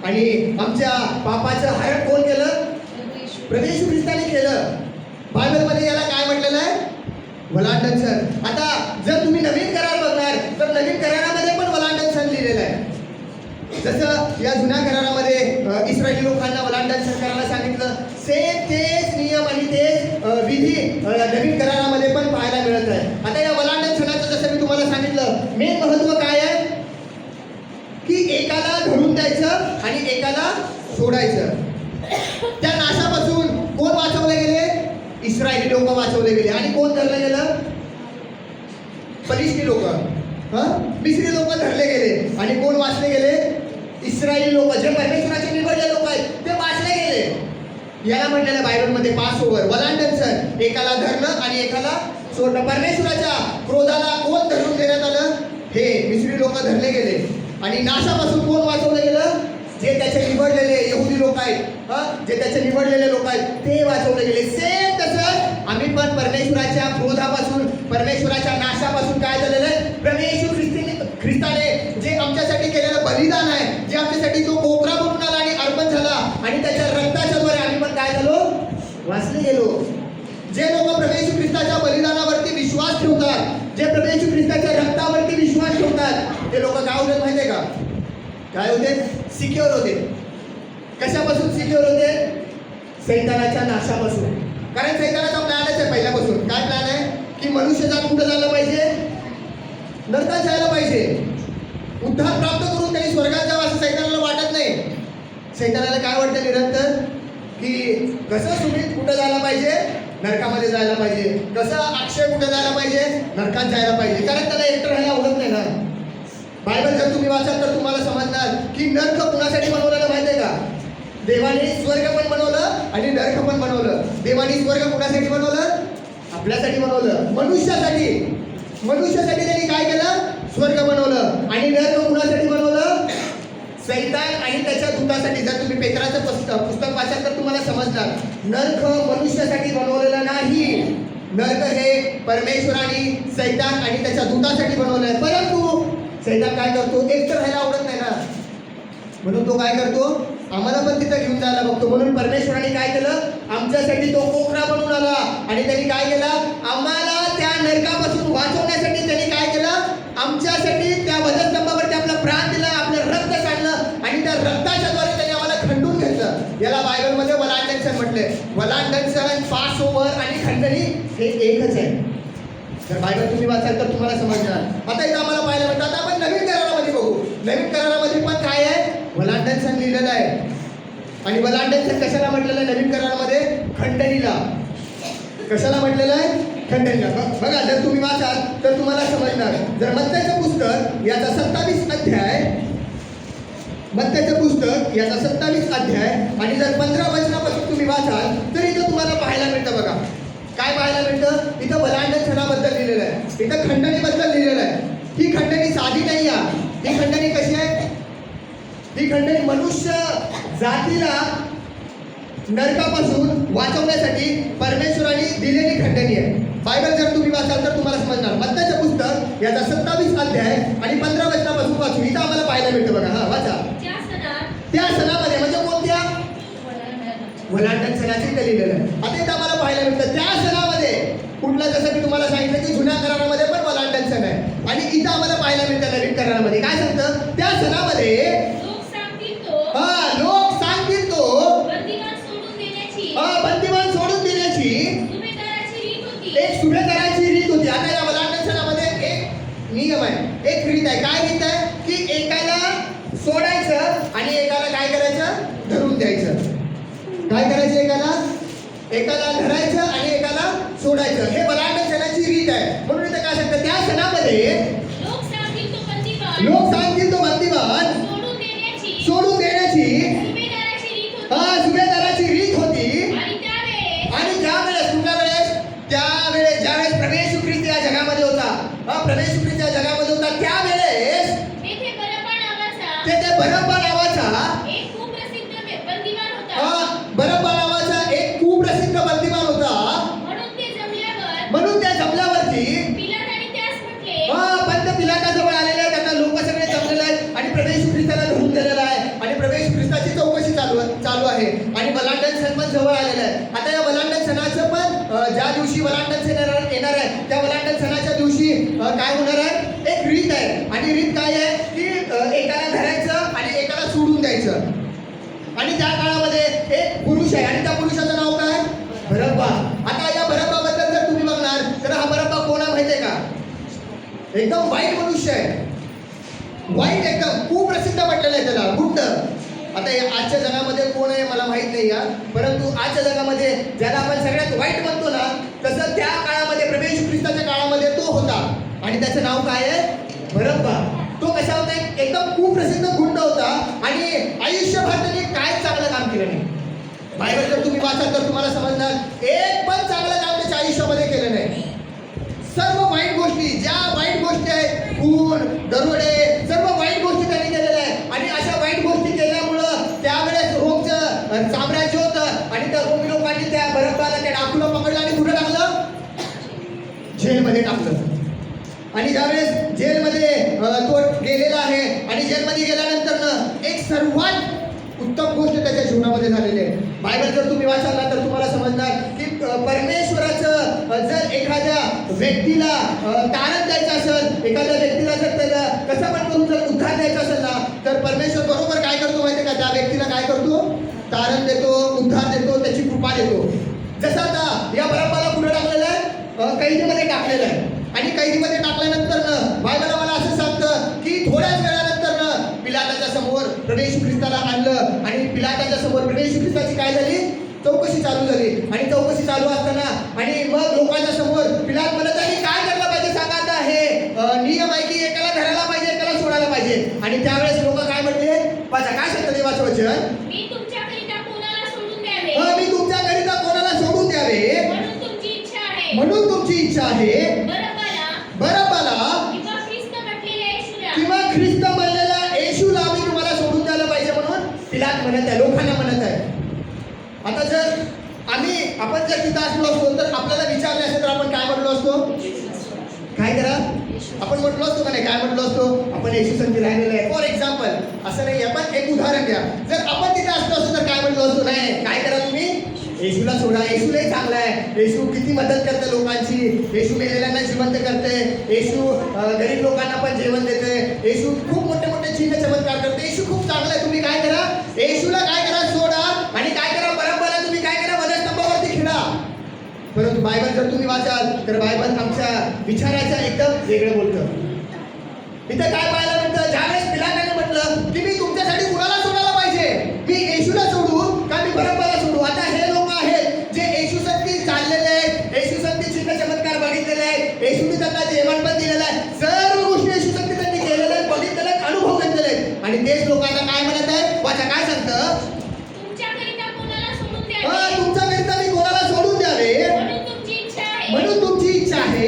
आणि आमच्या पापाचं हरण कोण केलं? प्रभू येशू ख्रिस्ताने केलं. बायबलमध्ये याला काय म्हटलेलं आहे? वलांडन सण. आता जर तुम्ही नवीन करार बघणार तर नवीन करारामध्ये पण वलांडन सण लिहिलेलं आहे. जसं या जुन्या करारामध्ये इस्रायली लोकांना वलांडन सण करायला सांगितलं, सेम तेच नियम आणि तेच विधी नवीन करारामध्ये पण पाहायला मिळत आहे. आता या वलांडन सणाचं जसं मी तुम्हाला सांगितलं, मेन महत्व काय आहे? की एकाला धरून द्यायचं आणि एकाला सोडायचं. त्या नाशापासून कोण वाचवले गेले? इस्रायली लोक वाचवले गेले. आणि कोण धरलं गेलं? फलिस्ती लोक, मिस्री लोक धरले गेले. आणि कोण वाचले गेले? इस्रायली लोक, जे परमेश्वराचे निवडले लोक आहेत ते वाचले गेले. याला म्हटलेलं बायबलमध्ये पासओव्हर, वलांडन सण. एकाला धरणं आणि एकाला सोडणं. परमेश्वराच्या क्रोधाला कोण धरून देण्यात आलं? हे मिस्री लोक धरले गेले. आणि नाशापासून कोण वाचवलं गेलं? जे त्याचे निवडलेले यहुदी लोक आहेत, जे त्याचे निवडलेले लोक आहेत ते वाचवले गेले. सेम तसं आम्ही पण परमेश्वराच्या क्रोधापासून, परमेश्वराच्या नाशापासून काय झालेलं आहे? प्रभू येशू ख्रिस्ताने जे आमच्यासाठी केलेलं बलिदान आहे, जे आमच्यासाठी तो कोकरा बनून आला आणि अर्पण झाला, जे प्रभू येशू ख्रिस्ताच्या रक्तावरती विश्वास ठेवतात ते लोक काय होतात माहिती आहे का? काय होते? सिक्युअर होते. कशापासून सिक्युअर होते? सैतानाच्या नाशापासून. कारण सैतानाचा प्लॅनच आहे पहिल्यापासून. काय प्लॅन आहे? की मनुष्यजात कुठं झालं पाहिजे? नरकात जायला पाहिजे. उद्धार प्राप्त करून त्यांनी स्वर्गात जावं असं सैतानाला वाटत नाही. सैतानाला काय वाटतं निरंतर? की कसं सुमित कुठं जायला पाहिजे? नरकामध्ये जायला पाहिजे. कसं अक्षय कुठं जायला पाहिजे? नरकात जायला पाहिजे. कारण त्याला एकटं राहायला आवडत नाही ना. बायबल जर तुम्ही वाचाल तर तुम्हाला समजणार की नरक कुणासाठी बनवलेलं माहिती आहे का? देवाने स्वर्ग पण बनवलं आणि नरक पण बनवलं. देवाने स्वर्ग कुणासाठी बनवलं? आपल्यासाठी बनवलं, मनुष्यासाठी. मनुष्यासाठी त्यांनी काय केलं? स्वर्ग बनवलं. आणि नरक कुणासाठी बनवलं? सैतान आणि त्याच्या दूतासाठी. जर तुम्ही पेत्राचं पुस्तक वाचाल तर तुम्हाला समजणार नरक मनुष्यासाठी बनवलेलं नाही. नरक हे परमेश्वराने सैतान आणि त्याच्या दूतासाठी बनवलं आहे. परंतु सैतान काय करतो? एकटं राहायला आवडत नाही ना, म्हणून तो काय करतो? आम्हाला पण तिथं घेऊन जायला बघतो. म्हणून परमेश्वराने काय केलं? आमच्यासाठी तो कोकरा बनवून आला. आणि त्यांनी काय केलं? आम्हाला त्या नरकापासून वाचवण्यासाठी त्यांनी काय केलं? आमच्यासाठी त्या वधस्तंभावरती आपला प्राण दिला, आपलं रक्त काढलं आणि त्या रक्ताच्या द्वारे त्यांनी आम्हाला खंडून घेतलं. याला बायबलमध्ये वलांडन सण म्हटलंय. वलांडन सण, पास ओव्हर आणि खंडणी हे एकच आहे. तर बायबल तुम्ही वाचाल तर तुम्हाला समजणार. आता इथं आम्हाला पाहायला मिळतं. आता आपण नवीन करारामध्ये बघू. नवीन करारामध्ये पण काय आहे? वलांडन सण लिहिलेलं आहे. आणि वलांडन सण कशाला म्हटलेलं आहे नवीन करारामध्ये? खंडणीला. कशाला म्हटलेलं आहे? खंडणीला. बघा जर तुम्ही वाचाल तर तुम्हाला समजणार. जर मत्थ्याचं पुस्तक याचा 27 अध्याय, मत्थ्याचं पुस्तक याचा 27 अध्याय आणि जर 15 वचनापासून तुम्ही वाचाल तर इथं तुम्हाला पाहायला मिळतं. बघा काय पाहायला मिळतं? इथं वलांडन सणाबद्दल लिहिलेलं आहे. इथं खंडणीबद्दल लिहिलेलं आहे. ही खंडणी साधी नाही आहे. ही खंडणी कशी आहे? ही खंडणी मनुष्य जातीला नरकापासून वाचवण्यासाठी परमेश्वराने दिलेली खंडणी आहे. बायबल जर तुम्ही वाचाल तर तुम्हाला समजणार. मत्थ्याचं पुस्तक याचा 27 अध्याय आणि 15 वचनापासून वाचू. इथं आम्हाला पाहायला मिळतं. बघा हा वाचा. त्या सणामध्ये म्हणजे कोणत्या? वलांडन सणाची इथं लिहिलेलं आहे. आता इथं आम्हाला पाहायला मिळतं त्या सणामध्ये कुठला, जसं मी तुम्हाला सांगितलं की जुन्या करारामध्ये पण वलांडन सण आहे. आणि इथं आम्हाला पाहायला मिळतं नवीन करारामध्ये काय सांगतं? त्या सणामध्ये लोक सांगतील तो बंदिवान सोडून देण्याची एक सुभेदाराची रीत होती. आता या वलांडन सणामध्ये एक नियम आहे, एक रीत आहे. काय रीत आहे? की एकाला सोडायचं आणि एकाला काय करायचं? धरून द्यायचं. काय करायचं? एकाला धरायचं आणि एकाला सोडायचं. हे वलांडन सणाची रीत आहे. म्हणून इथं काय सांगतं? त्या सणामध्ये लोक सांगतील तो बंदिवान सोडून देण्याची सुभेदाराची रीत होती. आणि ज्यावेळेस प्रवेश ख्रिस्त या जगामध्ये होता, प्रवेश ख्रिस्त या जगामध्ये होता त्यावेळेस तेथे बरब्बा नावाचा एक कुप्रसिद्ध बंदिवान होता. म्हणून त्या जमल्यावरती पंत पिलाताजवळ आलेले आहेत. त्यांना लोक सगळे जमलेले आहेत आणि प्रवेश ख्रिस्ताला धरून दिलेला आहे आणि प्रवेश ख्रिस्ताची चौकशी चालू आहे आणि वलांडन सण पण जवळ आलेला आहे. आता या वलांडन सणाचं पण ज्या दिवशी वलांडन सण येणार आहे त्या वलांडन सणाच्या दिवशी काय होणार आहे? एक रीत आहे. आणि रीत काय आहे? की एकाला धरायचं आणि एकाला सोडून द्यायचं. आणि त्या काळामध्ये एक पुरुष आहे आणि त्या पुरुषाचं नाव काय? बरब्बा. आता या बरब्बाबद्दल जर तुम्ही बघणार तर हा बरब्बा कोण आहे माहिती आहे का? एकदम वाईट मनुष्य आहे. वाईट, एकदम कुप्रसिद्ध म्हटलेलं आहे त्याला, गुंड. आता आजच्या जगामध्ये कोण आहे मला माहित नाही या, परंतु आजच्या जगामध्ये ज्याला आपण सगळ्यात वाईट म्हणतो ना, तसं त्या काळामध्ये प्रवेश ख्रिस्ताच्या काळामध्ये तो होता आणि त्याचं नाव काय आहे? बरब्बा. तो कसा होता? एकदम कुप्रसिद्ध गुंड होता आणि आयुष्यभर त्याने काय चांगलं काम केलं नाही. बायबल जर तुम्ही वाचाल तर तुम्हाला समजणार एक पण चांगलं काम त्याच्या आयुष्यामध्ये केलं नाही. सर्व वाईट गोष्टी, ज्या वाईट गोष्टी आहेत, खून, दरोडे, सर्व वाईट गोष्टी त्यांनी केलेल्या आहेत. आणि अशा वाईट गोष्टी केल्यामुळं त्यावेळेस रोमचं साम्राज्य होतं आणि त्या रोमी लोकांनी त्या बरब्बाला, त्या डाकूला पकडलं आणि कुठं टाकलं? जेलमध्ये टाकलं. आणि ज्यावेळेस जेलमध्ये तो गेलेला आहे आणि जेलमध्ये गेल्यानंतर एक सर्वात उत्तम गोष्ट त्याच्या जीवनामध्ये झालेली आहे. बायबल जर तुम्ही वाचाल ना तर तुम्हाला समजणार की परमेश्वराचं जर एखाद्या व्यक्तीला तारण द्यायचं असेल, एखाद्या व्यक्तीला जर त्याला कसं पण करून जर उद्धार द्यायचा असेल ना, तर परमेश्वर बरोबर काय करतो माहिती का, त्या व्यक्तीला काय करतो, तारण देतो, उद्धार देतो, त्याची कृपा देतो. जसं आता या बरब्बाला पुढे टाकलेलं आहे, कैदीमध्ये टाकलेलं आहे आणि कैदीमध्ये टाकल्यानंतर बायबल आम्हाला असं सांगतं की थोड्याच वेळानंतर पिलाताच्या समोर प्रभू येशू ख्रिस्ताला आणलं आणि पिलाताच्या समोर प्रभू येशू ख्रिस्ताची काय झाली, चौकशी चालू झाली. आणि चौकशी चालू असताना आणि मग लोकांच्या समोर पिलात म्हणत आहे काय करायला पाहिजे सांगा, आता हे नियम आहे की एकाला धरायला पाहिजे, एकाला सोडायला पाहिजे. आणि त्यावेळेस लोक काय म्हणले, माझा काय सांगतं देवाचं वचन, मी तुमच्याकरिता कोणाला सोडून द्यावे, मी तुमच्याकरिता कोणाला सोडून द्यावे म्हणून तुमची इच्छा आहे, म्हणून तुमची इच्छा आहे. बरब्बाला किंवा ख्रिस्त म्हटलेल्या येशूला, किंवा ख्रिस्त म्हणलेला येशूला मी तुम्हाला सोडून द्यायला पाहिजे म्हणून पिलात म्हणत आहे, लोकांना म्हणत आहे. आता जर आपण जर तिथं असलो असतो तर आपल्याला विचारले असते तर आपण काय म्हटलो असतो, काय करा, आपण म्हटलो असतो का नाही, काय म्हटलो असतो, आपण येशू संगती राहिलेलं आहे. फॉर एक्झाम्पल असं नाही, आपण एक उदाहरण द्या, जर आपण तिथे असलो असतो तर काय म्हटलो असतो, नाही काय करा तुम्ही, येशूला सोडा, येशू लय चांगला आहे, येशू किती मदत करते लोकांची, येशू मेलेल्यांना जिवंत करते, येशू गरीब लोकांना पण जेवण देते, येशू खूप मोठे मोठे चिन्ह चमत्कार करते, येशू खूप चांगला आहे, तुम्ही काय करा, येशूला काय करा, सोडा आणि काय करा, बरब्बाला तुम्ही काय करा, वधस्तंभावरती खिळा. परंतु बायबल जर तुम्ही वाचाल तर बायबल आमच्या विचाराच्या एकदम वेगळं बोलतं. इथं काय पाहायला मिळतं, ज्यावेळेस पिलाताने म्हटलं की मी तुमच्यासाठी कुणाला सोडायला पाहिजे, मी येशूला सोडू का मी बरब्बाला सोडू. आता हे लोक आहेत जे येशू संगती चाललेले आहेत, येशू संगती चिन्ह चमत्कार बघितलेले आहेत, येशूने त्यांना जेवण पण दिलेलं आहे, सर्व गोष्टी येशू संगती त्यांनी केलेल्या आहेत, बघितलेले आहेत, अनुभव घेतलेले आहेत. आणि तेच लोक आता काय म्हणत आहेत, वाचा काय सांगतं, तुमच्याकरिता कोणाला सोडून द्यावे, तुमच्याकरिता मी कोणाला सोडून द्यावे म्हणून तुमची इच्छा आहे, म्हणून तुमची इच्छा आहे.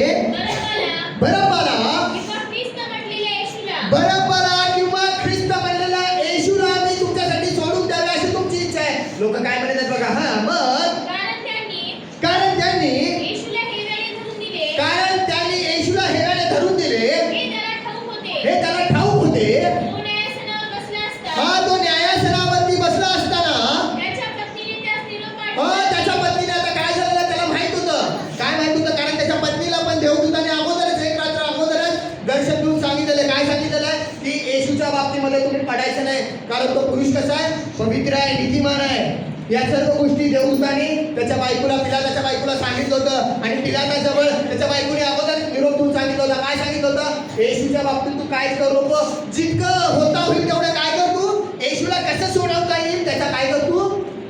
बरब्बाला बरब्बाला किंवा ख्रिस्त म्हणलेला येशूला मी तुमच्यासाठी सोडून द्यावे अशी तुमची इच्छा आहे. लोक काय म्हणतात बघा, मग कारण त्यांनी येशूला हेवेळे धरून दिले, कारण त्यांनी येशूला हेवेळे धरून दिले, हे त्याला ठाऊक होते. तो न्यायासनावर बसला असता, तो न्यायासनावरती बसला असताना त्याच्या पत्नीने त्यास निरोप पाठवला. त्याच्या पत्नीने आता काय झालेलं त्याला माहित होतं, काय माहित होतं, कारण त्याच्या पत्नीला पण देवदूताने अगोदरच एक रात्र अगोदरच दर्शन देऊन सांगितलेलं, काय सांगितलेलं आहे की येशूच्या बाबतीमध्ये तुम्ही पडायचं नाही, कारण तो पुरुष कसा आहे, पवित्र आहे, नीतिमान आहे. या सर्व गोष्टी देवदूताने त्याच्या बायकोला, पिलाताच्या बायकोला सांगितलं होतं. आणि पिलाताजवळ त्याच्या बायकोने अगोदर निरोप देऊन सांगितलं होतं, काय सांगितलं होतं, येशूच्या बाबतीत तू काहीच करू नको, जितकं होता होईल तेवढं काय कर, तू येशूला कसं सोडवता येईल त्याचा काय कर, तू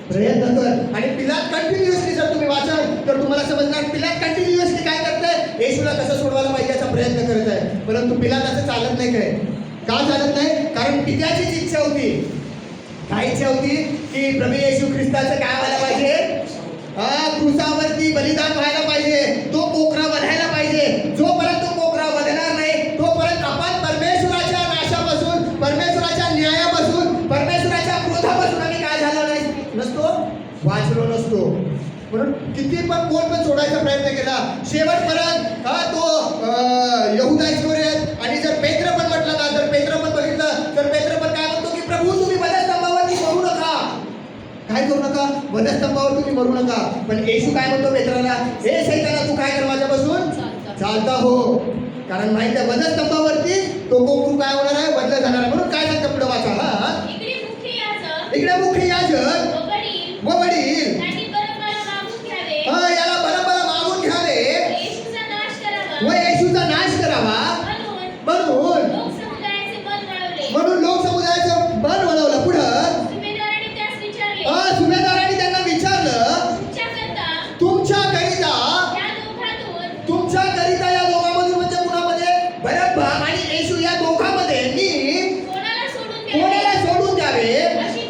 प्रयत्न कर. आणि पिलात कंटिन्युअसली जर तुम्ही वाचाल तर तुम्हाला समजणार, पिलात कंटिन्युअसली काय करतंय, येशूला कसं सोडवायला पाहिजे याचा प्रयत्न करत आहे. परंतु पिलाताचं चालत नाही. काय का चालत नाही, कारण पित्याचीच इच्छा होती, काय इच्छा होती की प्रभू येशू ख्रिस्ताचं काय व्हायला पाहिजे, क्रूसावरती बलिदान व्हायला पाहिजे, तो कोकरा वधायला पाहिजे. जोपर्यंत तो कोकरा वधणार नाही तोपर्यंत आपण परमेश्वराच्या नाशापासून, परमेश्वराच्या न्यायापासून, परमेश्वराच्या क्रोधापासून आम्ही काय झालो नसतो, वाचलो नसतो. म्हणून किती पण कोण पण सोडायचा प्रयत्न केला, शेवटपर्यंत तो यहुदा इस्करियोत आणि जर पेत्र पण म्हटलं ना, जर पेत्र पण बघितलं तर पेत्र पण काय म्हणतो की प्रभू तुम्ही वधस्तंभावरती मरू नका, काय करू नका, वधस्तंभावर तुम्ही मरू नका. पण येशू काय म्हणतो पेत्राला, हे सैताना तू काय कर माझ्यापासून चालता हो, कारण माहिती आहे वधस्तंभावरती तो कोकरू काय होणार आहे, बदल जाणार आहे. म्हणून काय सांगतं पुढे वाचा, इकडे मुख्य याजक व वडील याला बरब्बाला मागून घ्यावे व येशूचा नाश करावा, म्हणून लोक समुदायाचं बन वळवलं. पुढं सुभेदारांनी त्यांना विचारलं, तुमच्याकरिता या दोघांमधून, म्हणजे कुणामध्ये, बरब्बा आणि येशू या दोघांमध्ये मी कोणाला सोडून द्यावे अशी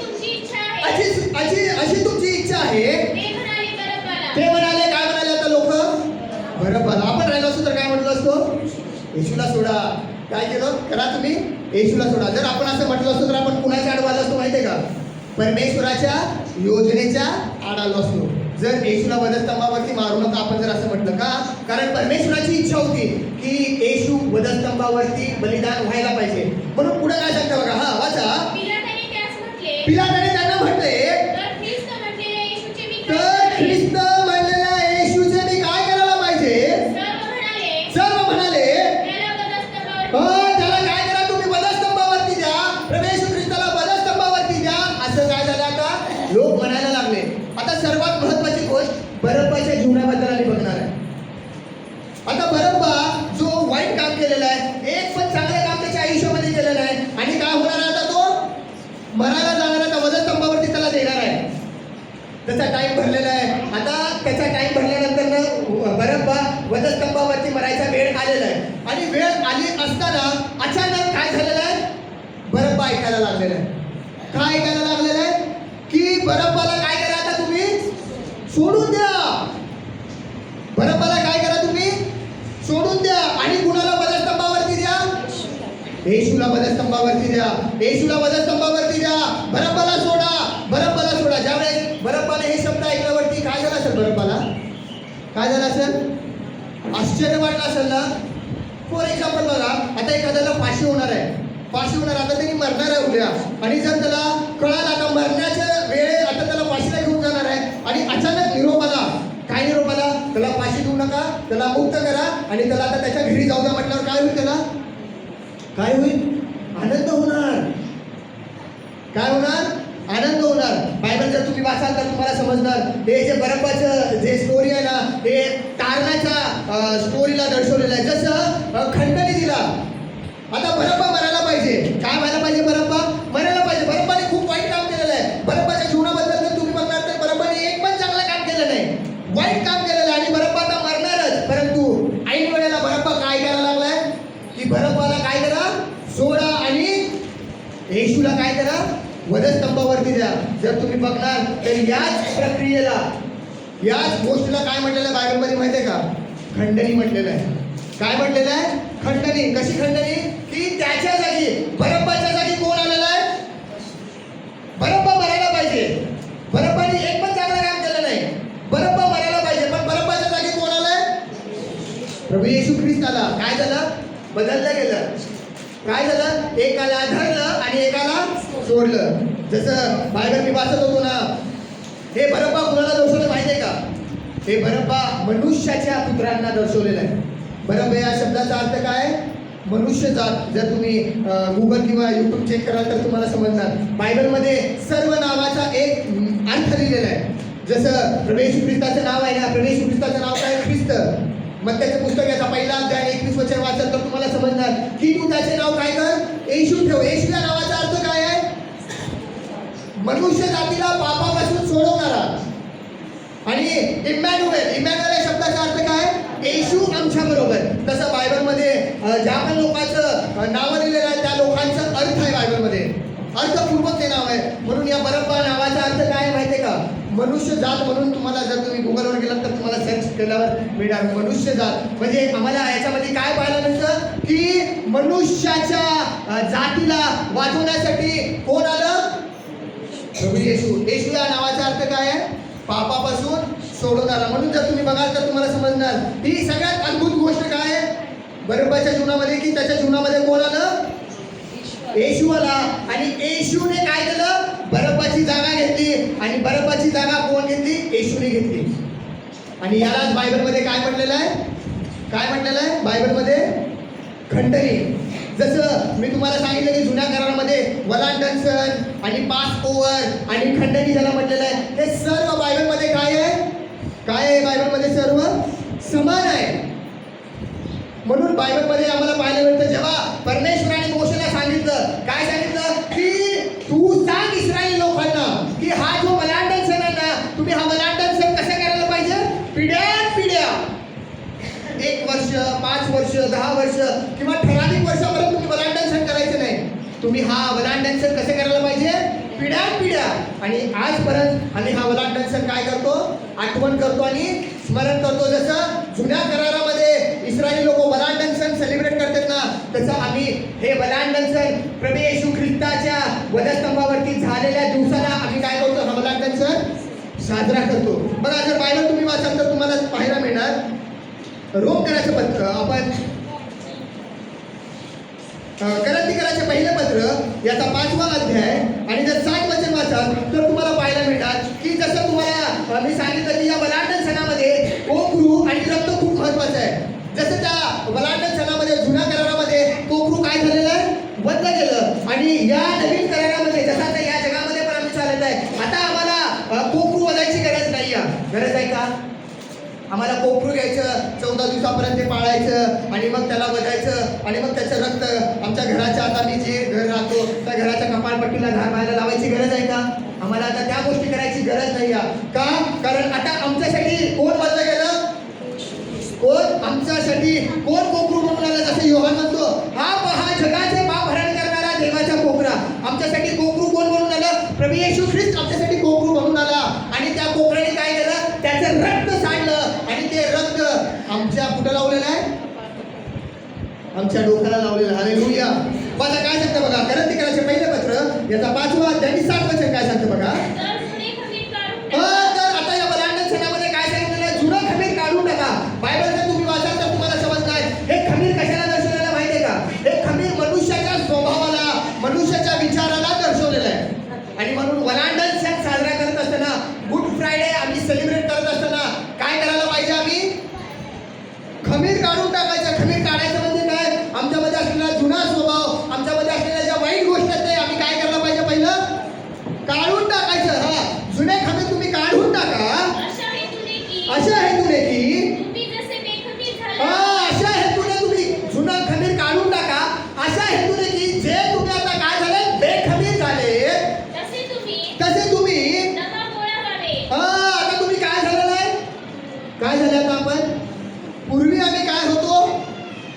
तुमची इच्छा आहे. ते म्हणाले, काय म्हणाले आता लोक, बरब्बाला. आपण राहिलो असतो तर काय म्हटलं असतो, येशूला सोडा. काय केलं, करा तुम्ही येशूला सोडा. जर आपण असं म्हटलं असतो तर आपण कुणाच्या आड आलो असतो माहितीये का, परमेश्वराच्या योजनेच्या आड आलो असतो. जर येशूला वधस्तंभावरती मारू नका आपण जर असं म्हटलं का, कारण परमेश्वराची इच्छा होती की येशू वधस्तंभावरती बलिदान व्हायला पाहिजे. म्हणून पुढे काय सांगता बघा, वाचा, पिलाताने त्यांना म्हटले, तर ख्रिस्त म्हणलेल्या येशूचे मी काय करायला पाहिजे, त्याचा टाइम भरलेला आहे. आता त्याचा टाइम भरल्यानंतर बरब्बा वधस्तंभावरती मरायचा वेळ आलेला आहे. आणि वेळ आली असताना अचानक काय झालेलं आहे? बरब्बा ऐकायला लागलेला आहे. काय ऐकायला लागलेलं आहे? की बरब्बाला काय करा आता तुम्ही? सोडून द्या. बरब्बाला काय करा तुम्ही? सोडून द्या. आणि कुणाला वधस्तंभावरती द्या? येशूला वधस्तंभावरती द्या. येशूला वधस्तंभावरती द्या. बरब्बाला सोडा. बरब्बाला सोडा. ज्यावेळेस बरब्बाने हे शब्द ऐकल्यावरती काय झालं असेल? बरब्बाला काय झालं असेल? आश्चर्य वाटलं असेल ना. फॉर एक्झाम्पल बघा, आता एखाद्याला फाशी होणार आहे. फाशी होणार, आता त्यांनी मरणार आहे उद्या. आणि जर त्याला कळालं आता मरण्याच्या वेळेस आता त्याला फाशीला घेऊन जाणार आहे आणि अचानक निरोप आला. काय निरोप आला? त्याला फाशी देऊ नका, त्याला मुक्त करा आणि त्याला आता त्याच्या घरी जाऊ द्या म्हटल्यावर काय होईल? त्याला काय होईल? आनंद होणार. काय होणार? आनंद होणार. बायबल जर तुम्ही वाचाल तर तुम्हाला समजणार. हे जे बरब्बाचं जे स्टोरी आहे ना, हे तारणाच्या स्टोरीला दर्शवलेलं आहे. जसं खंडणी दिला. आता बरब्बा मरायला पाहिजे. काय व्हायला पाहिजे? बरब्बा मरायला पाहिजे. बरब्बाने खूप वाईट काम केलेलं आहे. बरब्बाच्या जीवनाबद्दल जर तुम्ही बघणार तर बरब्बाने एक पण चांगलं काम केलं नाही, वाईट काम केलेलं आहे. आणि बरब्बा आता मरणारच. परंतु ऐन वेळेला बरब्बा काय करायला लागलाय? की बरब्बाला काय करा? सोडा. आणि येशूला काय करा? वधस्तंभावरती द्या. जर तुम्ही बघणार तर याच प्रक्रियेला, याच गोष्टीला काय म्हटलेलं आहे बायबलमध्ये माहिती आहे का? खंडणी म्हटलेलं आहे. काय म्हटलेलं आहे? खंडणी. कशी खंडणी? की त्याच्या जागी, बरब्बाच्या जागी कोण आलेला आहे? बरब्बा मरायला पाहिजे. बरब्बाने एक पण चांगलं काम केलं नाही. बरब्बा मरायला पाहिजे, पण बरब्बाच्या जागी कोण आलाय? प्रभू येशू ख्रिस्त आला. काय झालं? बदललं गेलं. काय झालं? एकाला धरलं आणि एकाला सोडलं. जसं बायबल मी वाचत होतो ना, हे बरब्बा कुणाला दर्शवलं माहिती आहे का? हे बरब्बा मनुष्याच्या पुत्रांना दर्शवलेलं आहे. बरब्बा या शब्दाचा अर्थ काय? मनुष्य जात. जर तुम्ही गुगल किंवा यूट्यूब चेक कराल तर तुम्हाला समजणार. बायबलमध्ये सर्व नावाचा एक अर्थ लिहिलेला आहे. जसं प्रभू येशू ख्रिस्ताचं नाव आहे ना, प्रभू येशू ख्रिस्ताचं नाव काय? ख्रिस्त. मग त्याचं पुस्तक याचा पहिला अध्याय 21 वचन वाचलं तर तुम्हाला समजणार की तू त्याचे नाव काय कर? येशू ठेव. येशू या नावाचा अर्थ काय आहे? मनुष्य जातीला पापापासून सोडवणारा. आणि इमॅन्युएल, इमॅन्युएल या शब्दाचा अर्थ काय? येशू आमच्या बरोबर. तसं बायबलमध्ये ज्या पण लोकांचं नावं दिलेलं आहे त्या लोकांचा अर्थ आहे बायबलमध्ये. अर्थपूर्वक ते नाव आहे. म्हणून या बरब्बा नावाचा अर्थ काय आहे माहिती आहे का? मनुष्य जात. म्हणून तुम्हाला जर तुम्ही गुगलवर गेलात तर तुम्हाला सर्च केल्यावर मिळणार मनुष्य जात. म्हणजे आम्हाला याच्यामध्ये काय पाहायला मिळतं की मनुष्याच्या जातीला वाचवण्यासाठी कोण आलं? प्रभू येशू. येशू या नावाचा अर्थ काय आहे? पापापासून सोडवणारा. म्हणून जर तुम्ही बघाल तर तुम्हाला समजणार ही सगळ्यात अद्भुत गोष्ट काय आहे बरब्बाच्या जीवनामध्ये, की त्याच्या जीवनामध्ये कोण आलं? येशू आला. आणि येशूने काय केलं? बरब्बाची जागा घेतली. आणि बरब्बाची जागा कोण घेतली? येशूने घेतली. आणि यालाच बायबलमध्ये काय म्हटलेलं आहे? काय म्हटलेलं आहे बायबलमध्ये? खंडणी. जसं मी तुम्हाला सांगितलं की जुन्या करारामध्ये वलांडन सण आणि पास ओव्हर आणि खंडणी ज्याला म्हटलेलं आहे, हे सर्व बायबलमध्ये काय आहे? काय आहे बायबलमध्ये? सर्व समान आहे. म्हणून बायबलमध्ये आम्हाला पाहायला मिळतं जेव्हा परमेश्वराने मोशेला सांगितलं, काय सांगितलं? की तू सांग इस्रायली लोकांना की हा जो वलांडन सण आहे ना, तुम्ही हा वलांडन सण कसा करायला पाहिजे? पिढ्यानपिढ्या 1 वर्ष, 5 वर्ष, 10 वर्ष किंवा ठराविक वर्षापर्यंत तुम्ही वलांडन सण करायचं नाही. तुम्ही हा वलांडन सण कसे करायला पाहिजे? पिढ्यानपिढ्या. आणि आजपर्यंत आम्ही हा वलांडन सण काय करतो? आठवण करतो आणि स्मरण करतो. जसं जुन्या करारामध्ये इस्रायली लोक वलांडन सण सेलिब्रेट करतात ना, तसं आम्ही हे वलांडन सण प्रभू येशू ख्रिस्ताच्या वधस्तंभावरती झालेल्या दिवसाला आम्ही काय करतो? हा वलांडन सण साजरा करतो. बघा, जर बायबल तुम्ही वाचाल तर तुम्हाला पाहायला मिळणार रोमकराचं पत्र, आपण गलातीकराचे पहिले पत्र याचा 5वा अध्याय आणि जर 7 वचन वाचाल तर तुम्हाला पाहायला मिळणार की जसं तुम्हाला मी सांगितलं की या वलांडन सणामध्ये कोकरू आणि रक्त खूप महत्वाचं आहे. जसं त्या वलांडन सणामध्ये जुन्या करारामध्ये कोकरू काय झालेलं आहे? बंद केलं. आणि या नवीन करारामध्ये जसं आता या जगामध्ये पण आम्ही चालत आहे, आता आम्हाला कोकरू वधायची गरज नाही आहे. गरज आहे का? आम्हाला कोकरू घ्यायचं, 14 दिवसापर्यंत ते पाळायचं आणि मग त्याला वधायचं आणि मग त्याचं रक्त आमच्या घराच्या, आता मी जे घर राहतो त्या घराच्या कपाळपट्टीला घालायला लावायची गरज आहे का? आम्हाला आता त्या गोष्टी करायची गरज नाही आहे. का? कारण आता आमच्यासाठी कोण बदलं गेलं? कोण आमच्यासाठी कोण कोकरू म्हणून आला? जसं योहान म्हणतो, हा पहा जगाचे पाप हरण करणारा देवाचा कोकरा. आमच्यासाठी कोकरू कोण म्हणून आलं? प्रभू येशू ख्रिस्त आमच्यासाठी कोकरू म्हणून आला. आणि त्या कोकराने काय केलं? त्याचं रक्त सांडलं आणि ते रक्त आमच्या कुठं लावलेलं आहे? आमच्या डोक्याला लावलेलं. हालेलुया. माझा काय सांगतं बघा, करंथिकाचे पहिलं पत्र याचा 5वा अध्याय आणि 7 वचन काय सांगतं बघा. तर जुने खमीर काढून टाका. तर आता या बलांडन सणामध्ये काय सांगितलेलं आहे? जुनं खमीर काढून टाका. बायबल जर तुम्ही वाचाल तर तुम्हाला समजणार. हे खमीर कशाला दर्शवलेलं माहितीये का? हे खमीर मनुष्याच्या स्वभावाला, मनुष्याच्या विचाराला दर्शवलेलं आहे. आणि म्हणून वलांडन सण साजरा करत असताना, गुड फ्रायडे आम्ही सेलिब्रेट करत असताना काय करायला पाहिजे? आम्ही खमीर काढून टाकायचं. खमीर काढायचं म्हणजे काय? आमच्यामध्ये असलेला जुना स्वभाव, आमच्यामध्ये असलेल्या ज्या वाईट गोष्टी आहेत ते आम्ही काय करायला पाहिजे? पहिलं काढून टाकायचं. हा, जुने खमीर तुम्ही काढून टाका. अशा हेतूने की अशा हेतूने की तुम्ही जसे बेखमीर हा, झाला अशा हेतूने तुम्ही जुना खमीर काढून टाका. अशा हेतूने की जे तुम्ही आता काय झाले? बेखमीर झाले, तसे तुम्ही नवा गोळा व्हावे. आता तुम्ही काय झालेलं आहे? काय झाले आता आपण? पूर्वी आम्ही काय होतो?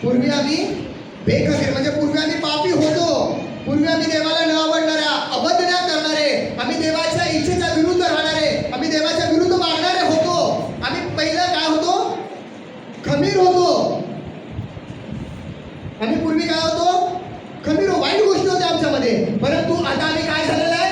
पूर्वी आम्ही बेखमीर म्हणजे पूर्वी आम्ही पापी होतो. पूर्वी आम्ही देवाला न आवडणाऱ्या, अबदल्या करणारे, आम्ही देवाच्या इच्छेच्या विरुद्ध राहणारे, आम्ही देवाच्या विरुद्ध वागणारे होतो. आम्ही पहिलं काय होतो? खमीर होतो. आम्ही पूर्वी काय होतो? खमीर. वाईट गोष्टी होत्या आमच्यामध्ये. परंतु आता आम्ही काय झालेलं आहे?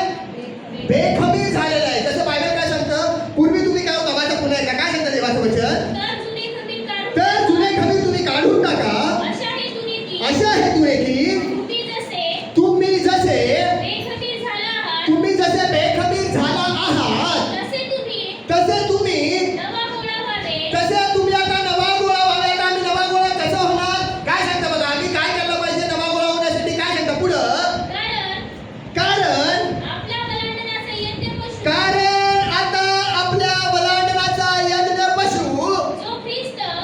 बेखमीर झालेलं आहे. जसं बायबल काय सांगतं? पूर्वी तुम्ही काय होता? माझ्या पुन्हा एकदा काय सांगतं देवाचं वचन? तर जुने खमीर काढून तर जुने खमीर तुम्ही काढून टाका. अशा हेतूने की अशा हेतूने की तुम्ही जसे तुम्ही जसे बेखमीर झाला आहात, तसे तुम्ही नवा गोळा व्हावे. तसे तुम्ही आता नवा गोळा व्हावे. आता आम्ही नवा गोळा कसं होणार? काय सांगतं बघा, आम्ही काय करायला पाहिजे नवा गोळा होण्यासाठी? काय सांगतं पुढं? कारण आपल्या बलांडनाचा यज्ञ पशु कारण आता आपल्या बलांडनाचा यज्ञ पशु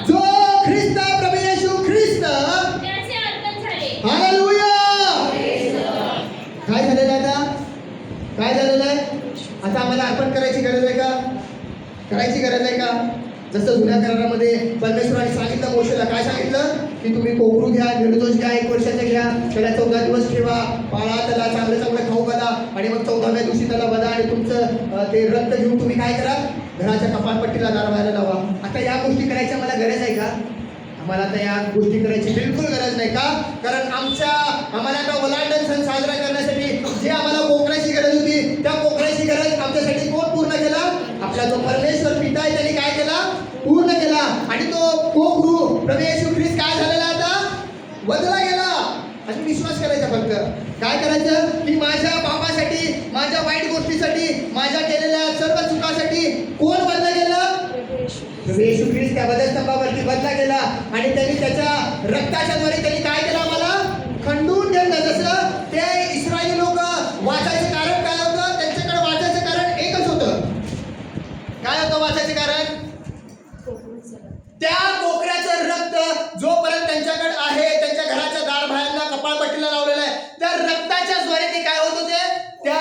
जो ख्रिस्त प्रभू येशू ख्रिस्त त्याचे अर्पण झाले. हालेलुया. काय झालेलं आहे आता? काय झालेलं आहे? आता आम्हाला अर्पण करायची गरज आहे का? करायची गरज आहे का? जसं जुन्या करारामध्ये परमेश्वराने सांगितलं मोशेला, काय सांगितलं? की तुम्ही कोकरू घ्या, निर्दोष घ्या, 1 वर्षाचा घ्या, त्याला 14 दिवस ठेवा, पाळा, त्याला चांगलं चांगलं खाऊ घाला आणि मग 14व्या दिवशी त्याला बघा आणि तुमचं ते रक्त घेऊन तुम्ही काय करा? घराच्या कपाटपट्टीला दार व्हायला लावा. आता या गोष्टी करायच्या मला गरज आहे का? आम्हाला आता या गोष्टी करायची बिलकुल गरज नाही. का? कारण आम्हाला आता वलांडन सण साजरा करण्यासाठी जे आम्हाला कोकराची गरज होती, त्या कोकराची गरज आमच्यासाठी कोण पूर्ण केला? आपला जो परमेश्वर पिता आहे त्यांनी काय केला? पूर्ण केला. आणि तो कोकरू प्रभू येशू ख्रिस्त काय झालेला आता? वधला गेला. आणि विश्वास करायचा फक्त. काय करायचं? की माझ्या पापासाठी, माझ्या वाईट गोष्टीसाठी, माझ्या केलेल्या सर्व चुकासाठी कोण बदला गेला? प्रभू येशू ख्रिस्त त्या वधस्तंभावरती बदला गेला आणि त्यांनी त्याच्या रक्ताच्या द्वारे त्यांनी काय केलं? आम्हाला खंडून घेतलं. जसं ते इस्रायली लोक वाचायचं कारण काय होतं? त्यांच्याकडे वाचायचं कारण एकच होतं. काय होतं वाचायचं कारण? त्या कोकऱ्याचं रक्त जोपर्यंत त्यांच्याकडे आहे, त्यांच्या घराच्या दारबाहेरला कपाळपट्टीला लावलेलं आहे, त्या रक्ताच्या द्वारे ते काय होत होते? त्या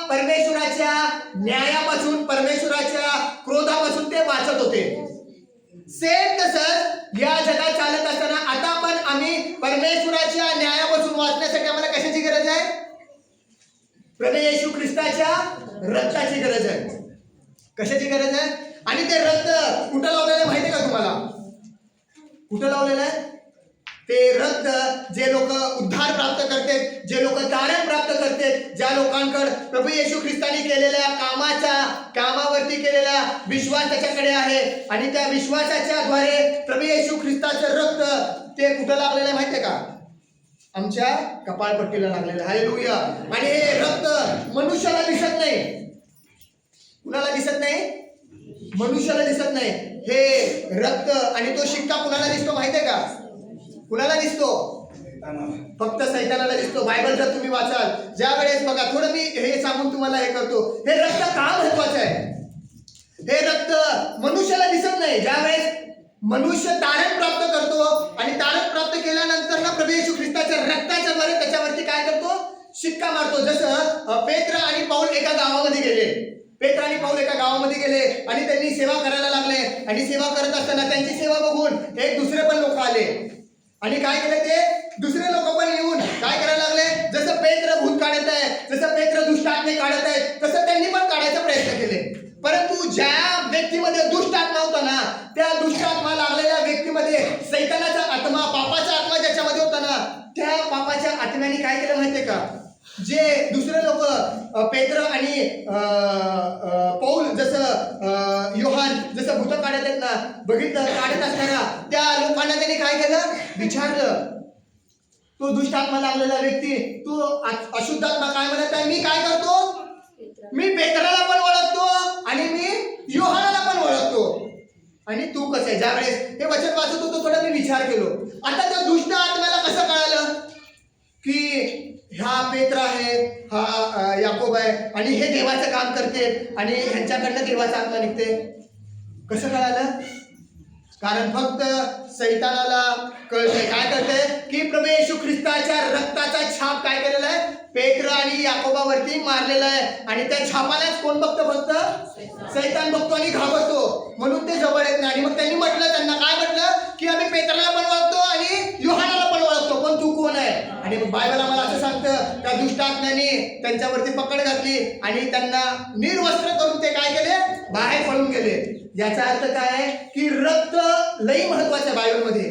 परमेश्वराच्या न्यायापासून, परमेश्वराच्या क्रोधापासून ते वाचत होते. सेम तसंच या जगात चालत असताना आता पण आम्ही परमेश्वराच्या न्यायापासून वाचण्यासाठी आम्हाला कशाची गरज आहे? प्रभू येशू ख्रिस्ताच्या रक्ताची गरज आहे. कशाची गरज आहे? आणि ते रक्त कुठं लावलेलं आहे माहिती आहे का तुम्हाला? कुठं लावलेलं आहे? ते रक्त जे लोक उद्धार प्राप्त करते, जे लोक तारण प्राप्त करते, ज्या लोकांकडे प्रभू येशू ख्रिस्ताने केलेल्या कामावरती केलेला विश्वास त्याच्याकडे आहे आणि त्या विश्वासाच्या द्वारे प्रभू येशू ख्रिस्ताचं रक्त ते कुठं लागलेलं आहे माहिती आहे का? आमच्या कपाळपट्टीला लागलेलं. हालेलुया. आणि हे रक्त मनुष्याला दिसत नाही. कुणाला दिसत नाही? मनुष्याला दिसत नाही. हे रक्त आणि तो शिक्का कुणाला दिसतो माहिती आहे का? कुणाला दिसतो? फक्त सैतानाला दिसतो. बायबल जर तुम्ही वाचाल, ज्या वेळेस बघा, थोडं मी हे सांगून तुम्हाला हे करतो. हे रक्त का महत्वाचं आहे? हे रक्त मनुष्याला दिसत नाही. ज्या वेळेस मनुष्य तारण प्राप्त करतो आणि तारण प्राप्त केल्यानंतर ना प्रभू येशू ख्रिस्ताच्या रक्ताच्या द्वारे त्याच्यावरती काय करतो? शिक्का मारतो. जसं पेत्र आणि पाऊल एका गावामध्ये गेले. पेत्र आणि पाऊल एका गावामध्ये गेले आणि त्यांनी सेवा करायला लागले. आणि सेवा करत असताना त्यांची सेवा बघून एक दुसरे पण लोक आले आणि काय केलं, ते दुसरे लोक पण येऊन काय करायला लागले. जसं पेत्र भूत काढत आहे, जसं पेत्र दुष्ट आत्मे काढत आहे, तसं त्यांनी पण काढायचा प्रयत्न केले. परंतु ज्या व्यक्तीमध्ये दुष्ट आत्मा होता ना, त्या दुष्ट आत्मा लागलेल्या व्यक्तीमध्ये सैतानाचा आत्मा, पापाचा आत्मा ज्याच्यामध्ये होता ना, त्या पापाच्या आत्म्याने काय केलं माहितीये का, जे दुसरे लोक पेत्र आणि पौल, जसं योहान जसं भूत काढत आहेत ना, बघितलं काढत असताना त्या लोकांना त्यांनी काय केलं, विचारलं. तो दुष्ट आत्मा लागलेला व्यक्ती, तो अशुद्ध आत्मा काय म्हणत आहे, मी काय करतो, मी पेत्राला पण ओळखतो आणि मी योहानाला पण ओळखतो, आणि तू कसं आहे. ज्यावेळेस हे वचन वाचत होतो थोडा मी विचार केलो. आता त्या दुष्ट आत्म्याला कसं कळालं की हा पेत्र आहे, हा याकोब आहे आणि हे देवाचं काम करते आणि ह्यांच्याकडनं देवाचा आत्मा निघते. कसं कळालं? कारण फक्त सैतानाला कळतंय. काय कळतंय की प्रभू येशू ख्रिस्ताच्या रक्ताचा छाप काय केलेला आहे, पेत्र आणि याकोबावरती मारलेला आहे. आणि त्या छापालाच कोण बघतं, फक्त सैतान बघतो आणि घाबरतो. म्हणून ते जवळ येत नाही. आणि मग त्यांनी म्हटलं, त्यांना काय म्हटलं की आम्ही पेत्राला पण ओळखतो आणि योहानाला पण ओळखतो, पण तू कोण आहे. आणि मग बायबल आम्हाला असं सांगतं, त्या दुष्ट आत्म्याने त्यांच्यावरती पकड घातली आणि त्यांना निर्वस्त्र करून ते काय केले, बाहेर पळून गेले. याचा अर्थ काय आहे की रक्त लई महत्वाचं आहे बायबलमध्ये.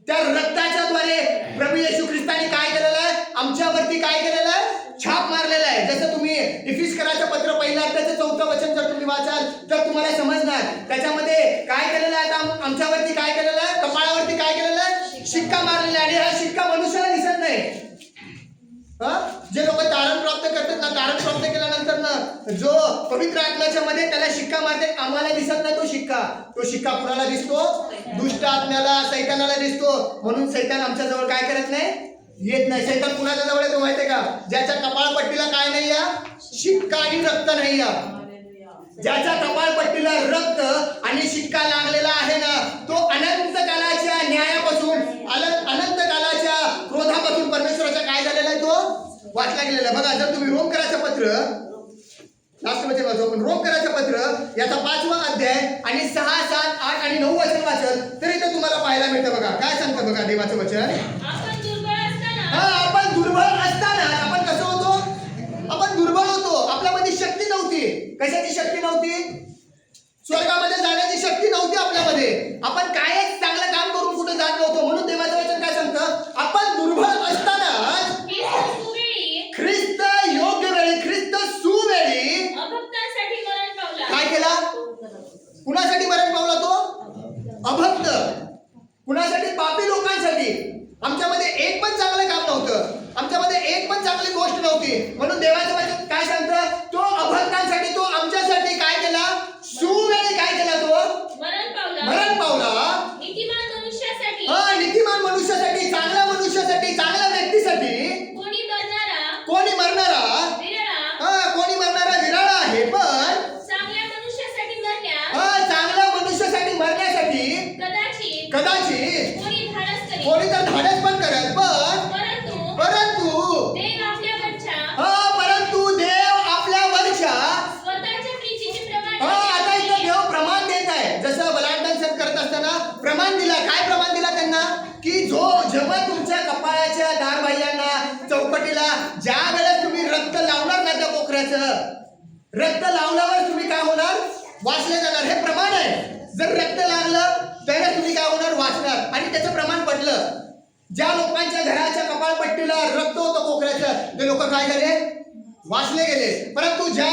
त्या रक्ताच्या द्वारे प्रभू येशू ख्रिस्ताने काय केलेलं आहे, आमच्यावरती काय केलेलं आहे, छाप मारलेला आहे. जसं तुम्ही इफिस्कराचं पत्र पहिलं अध्यायाचं 4थं वचन जर तुम्ही वाचाल तर तुम्हाला समजणार. त्याच्यामध्ये काय केलेलं आहे, आता आमच्यावरती काय केलेलं आहे, कपाळावरती काय केलेलं आहे, शिक्का मारलेला आहे. आणि हा शिक्का मनुष्याला दिसत नाही. जे लोक तारण प्राप्त करतात ना, तारण प्राप्त केल्यानंतर ना जो पवित्र आत्म्याच्या मध्ये त्याला शिक्का मारते, आम्हाला दिसत नाही तो शिक्का. तो शिक्का कुणाला दिसतो, दुष्ट आत्म्याला, सैतानाला दिसतो. म्हणून सैतान आमच्या जवळ काय करत नाही, येत नाही. सैतान कुणाच्या जवळ येतो माहितीये का, ज्याच्या कपाळपट्टीला काय नाही या, शिक्का आणि रक्त नाही या. ज्याच्या कपाळपट्टीला रक्त आणि शिक्का लागलेला आहे ना, तो अनंत कालाच्या न्यायापासून, अनंत कालाच्या क्रोधापासून परमेश्वराचा काय झालेला आहे, तो वाचला गेलेला. बघा, जर तुम्ही रोमकराचं पत्र, लास्ट वचन वाचू आपण, रोमकराचं पत्र याचा 5वा अध्याय आणि 6, 7, 8 आणि 9 वचन वाचल तर इथे तुम्हाला पाहायला मिळतं. बघा काय सांगतं, बघा देवाचं वचन. आपण दुर्बळ असताना आपण कसं होतो, आपण दुर्बळ होतो. आपल्यामध्ये शक्ती नव्हती. कशाची शक्ती नव्हती, स्वर्गामध्ये जाण्याची शक्ती नव्हती आपल्यामध्ये. आपण काय चांगलं काम करून कुठे जात नव्हतो. म्हणून देवाचं वचन काय सांगतं, आपण दुर्बळ असताना ख्रिस्त योग्य वेळी, ख्रिस्त सुवेळी काय केला, कुणासाठी मरण पावला, तो अभक्त. कुणासाठी, पापी लोकांसाठी. आमच्यामध्ये एक पण चांगलं काम नव्हतं, आमच्यामध्ये एक पण चांगली गोष्ट नव्हती. म्हणून देवाचं वचन काय सांगतं, तो अभक्तांसाठी, तो आमच्यासाठी काय केला, सुवेळी काय केला, तो मरण पावला. नीतिमान मनुष्यासाठी, चांगल्या मनुष्यासाठी, चांगल्या व्यक्तीसाठी. कोणी मरणारा विरळा आहे, पण चांगल्या मनुष्यासाठी मरण्यासाठी कदाचित कोणी तर धाडस पण करत. पण परंतु देव आपल्यावरच्या आता इथं देव प्रमाण देत आहे. जसं बलांडन सण करत असताना प्रमाण दिला. काय प्रमाण दिला त्यांना, की जेव्हा तुमच्या कपाळाच्या दारबाह्यांना, चौकटीला ज्या वेळेस तुम्ही रक्त लावणार ना, त्या कोकऱ्याचं रक्त लावल्यावर तुम्ही काय होणार, वाचले जाणार. हे प्रमाण आहे. जर रक्त लागलं तरच तुम्ही काय होणार, वाचणार. आणि त्याचं प्रमाण पडलं. ज्या लोकांच्या घराच्या कपाळपट्टीला रक्त होतं कोकऱ्याचं, ते लोक काय झाले, वाचले गेले. परंतु ज्या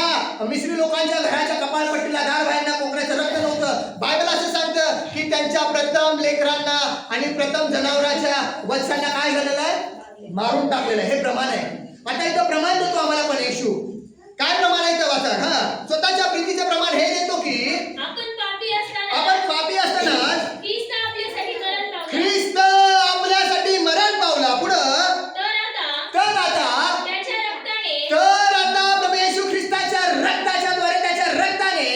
मिस्री लोकांच्या घराच्या कपाळपट्टीला, दारबाह्यांना कोकऱ्याचं रक्त नव्हतं, बायबल असं सांगतं की त्यांच्या प्रथम लेकरांना आणि प्रथम जनावरांच्या वत्सांना काय झालेलं आहे, मारून टाकलेलं आहे. हे प्रमाण आहे. आता इथं प्रमाण देतो आम्हाला पण येशू. काय प्रमाण आहे इथं वाचा. स्वतःच्या प्रीतीचं प्रमाण हे देतो की आपण पापी असताना ख्रिस्त आपल्यासाठी मरण पावला. पुढं तर आता प्रभू येशू ख्रिस्ताच्या रक्ताच्या द्वारे, त्याच्या रक्ताने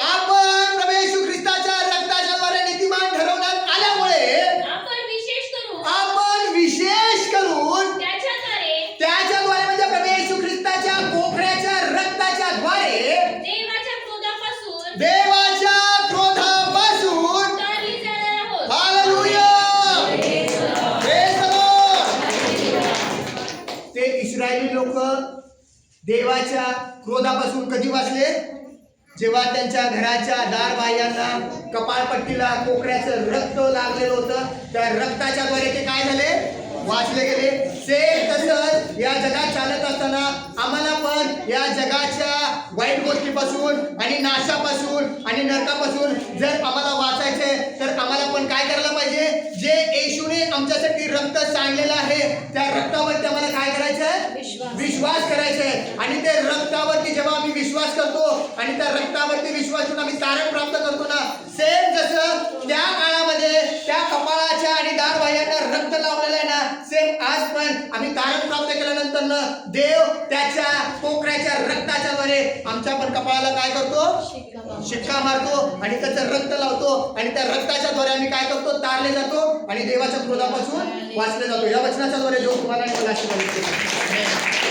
आपण प्रभू येशू ख्रिस्ताच्या रक्ताच्या द्वारे नीतिमान ठरवण्यात आल्यामुळे आपण विशेष करून देवाच्या क्रोधापासून कधी वाचले? जेव्हा त्यांच्या घराच्या दारबाह्यांना कपाळपट्टीला कोकऱ्याचं रक्त लागलेलं होतं, त्या रक्ताच्या द्वारे ते काय झाले? वाचले गेले. सेम तसंच या जगात चालत असताना आम्हाला पण या जगाच्या वाईट गोष्टीपासून आणि नाशापासून आणि नरकापासून जर आम्हाला वाचायचंय तर आम्हाला पण काय करायला पाहिजे? जे येशूने आमच्यासाठी रक्त सांडलेलं आहे त्या रक्तावरती आम्हाला काय करायचंय? विश्वास करायचंय. आणि ते रक्तावरती जेव्हा आम्ही विश्वास करतो आणि त्या रक्तावरती विश्वास करून आम्ही तारण प्राप्त करतो ना, सेम जसं त्या काळामध्ये त्या कपाळाच्या आणि दारबाह्यांना रक्त लावलेलं आहे ना, सेम आज पण आम्ही तारण प्राप्त केल्यानंतर ना देव त्याच्या कोकऱ्याच्या रक्ताच्या द्वारे आमच्या पण कपाळाला काय करतो? शिक्का मारतो आणि त्याचं रक्त लावतो आणि त्या रक्ताच्या द्वारे आम्ही काय करतो? तारले जातो आणि देवाच्या क्रोधापासून वाचले जातो. या वचनाच्या द्वारे देव तुम्हाला आणि मला आशीर्वाद देतो.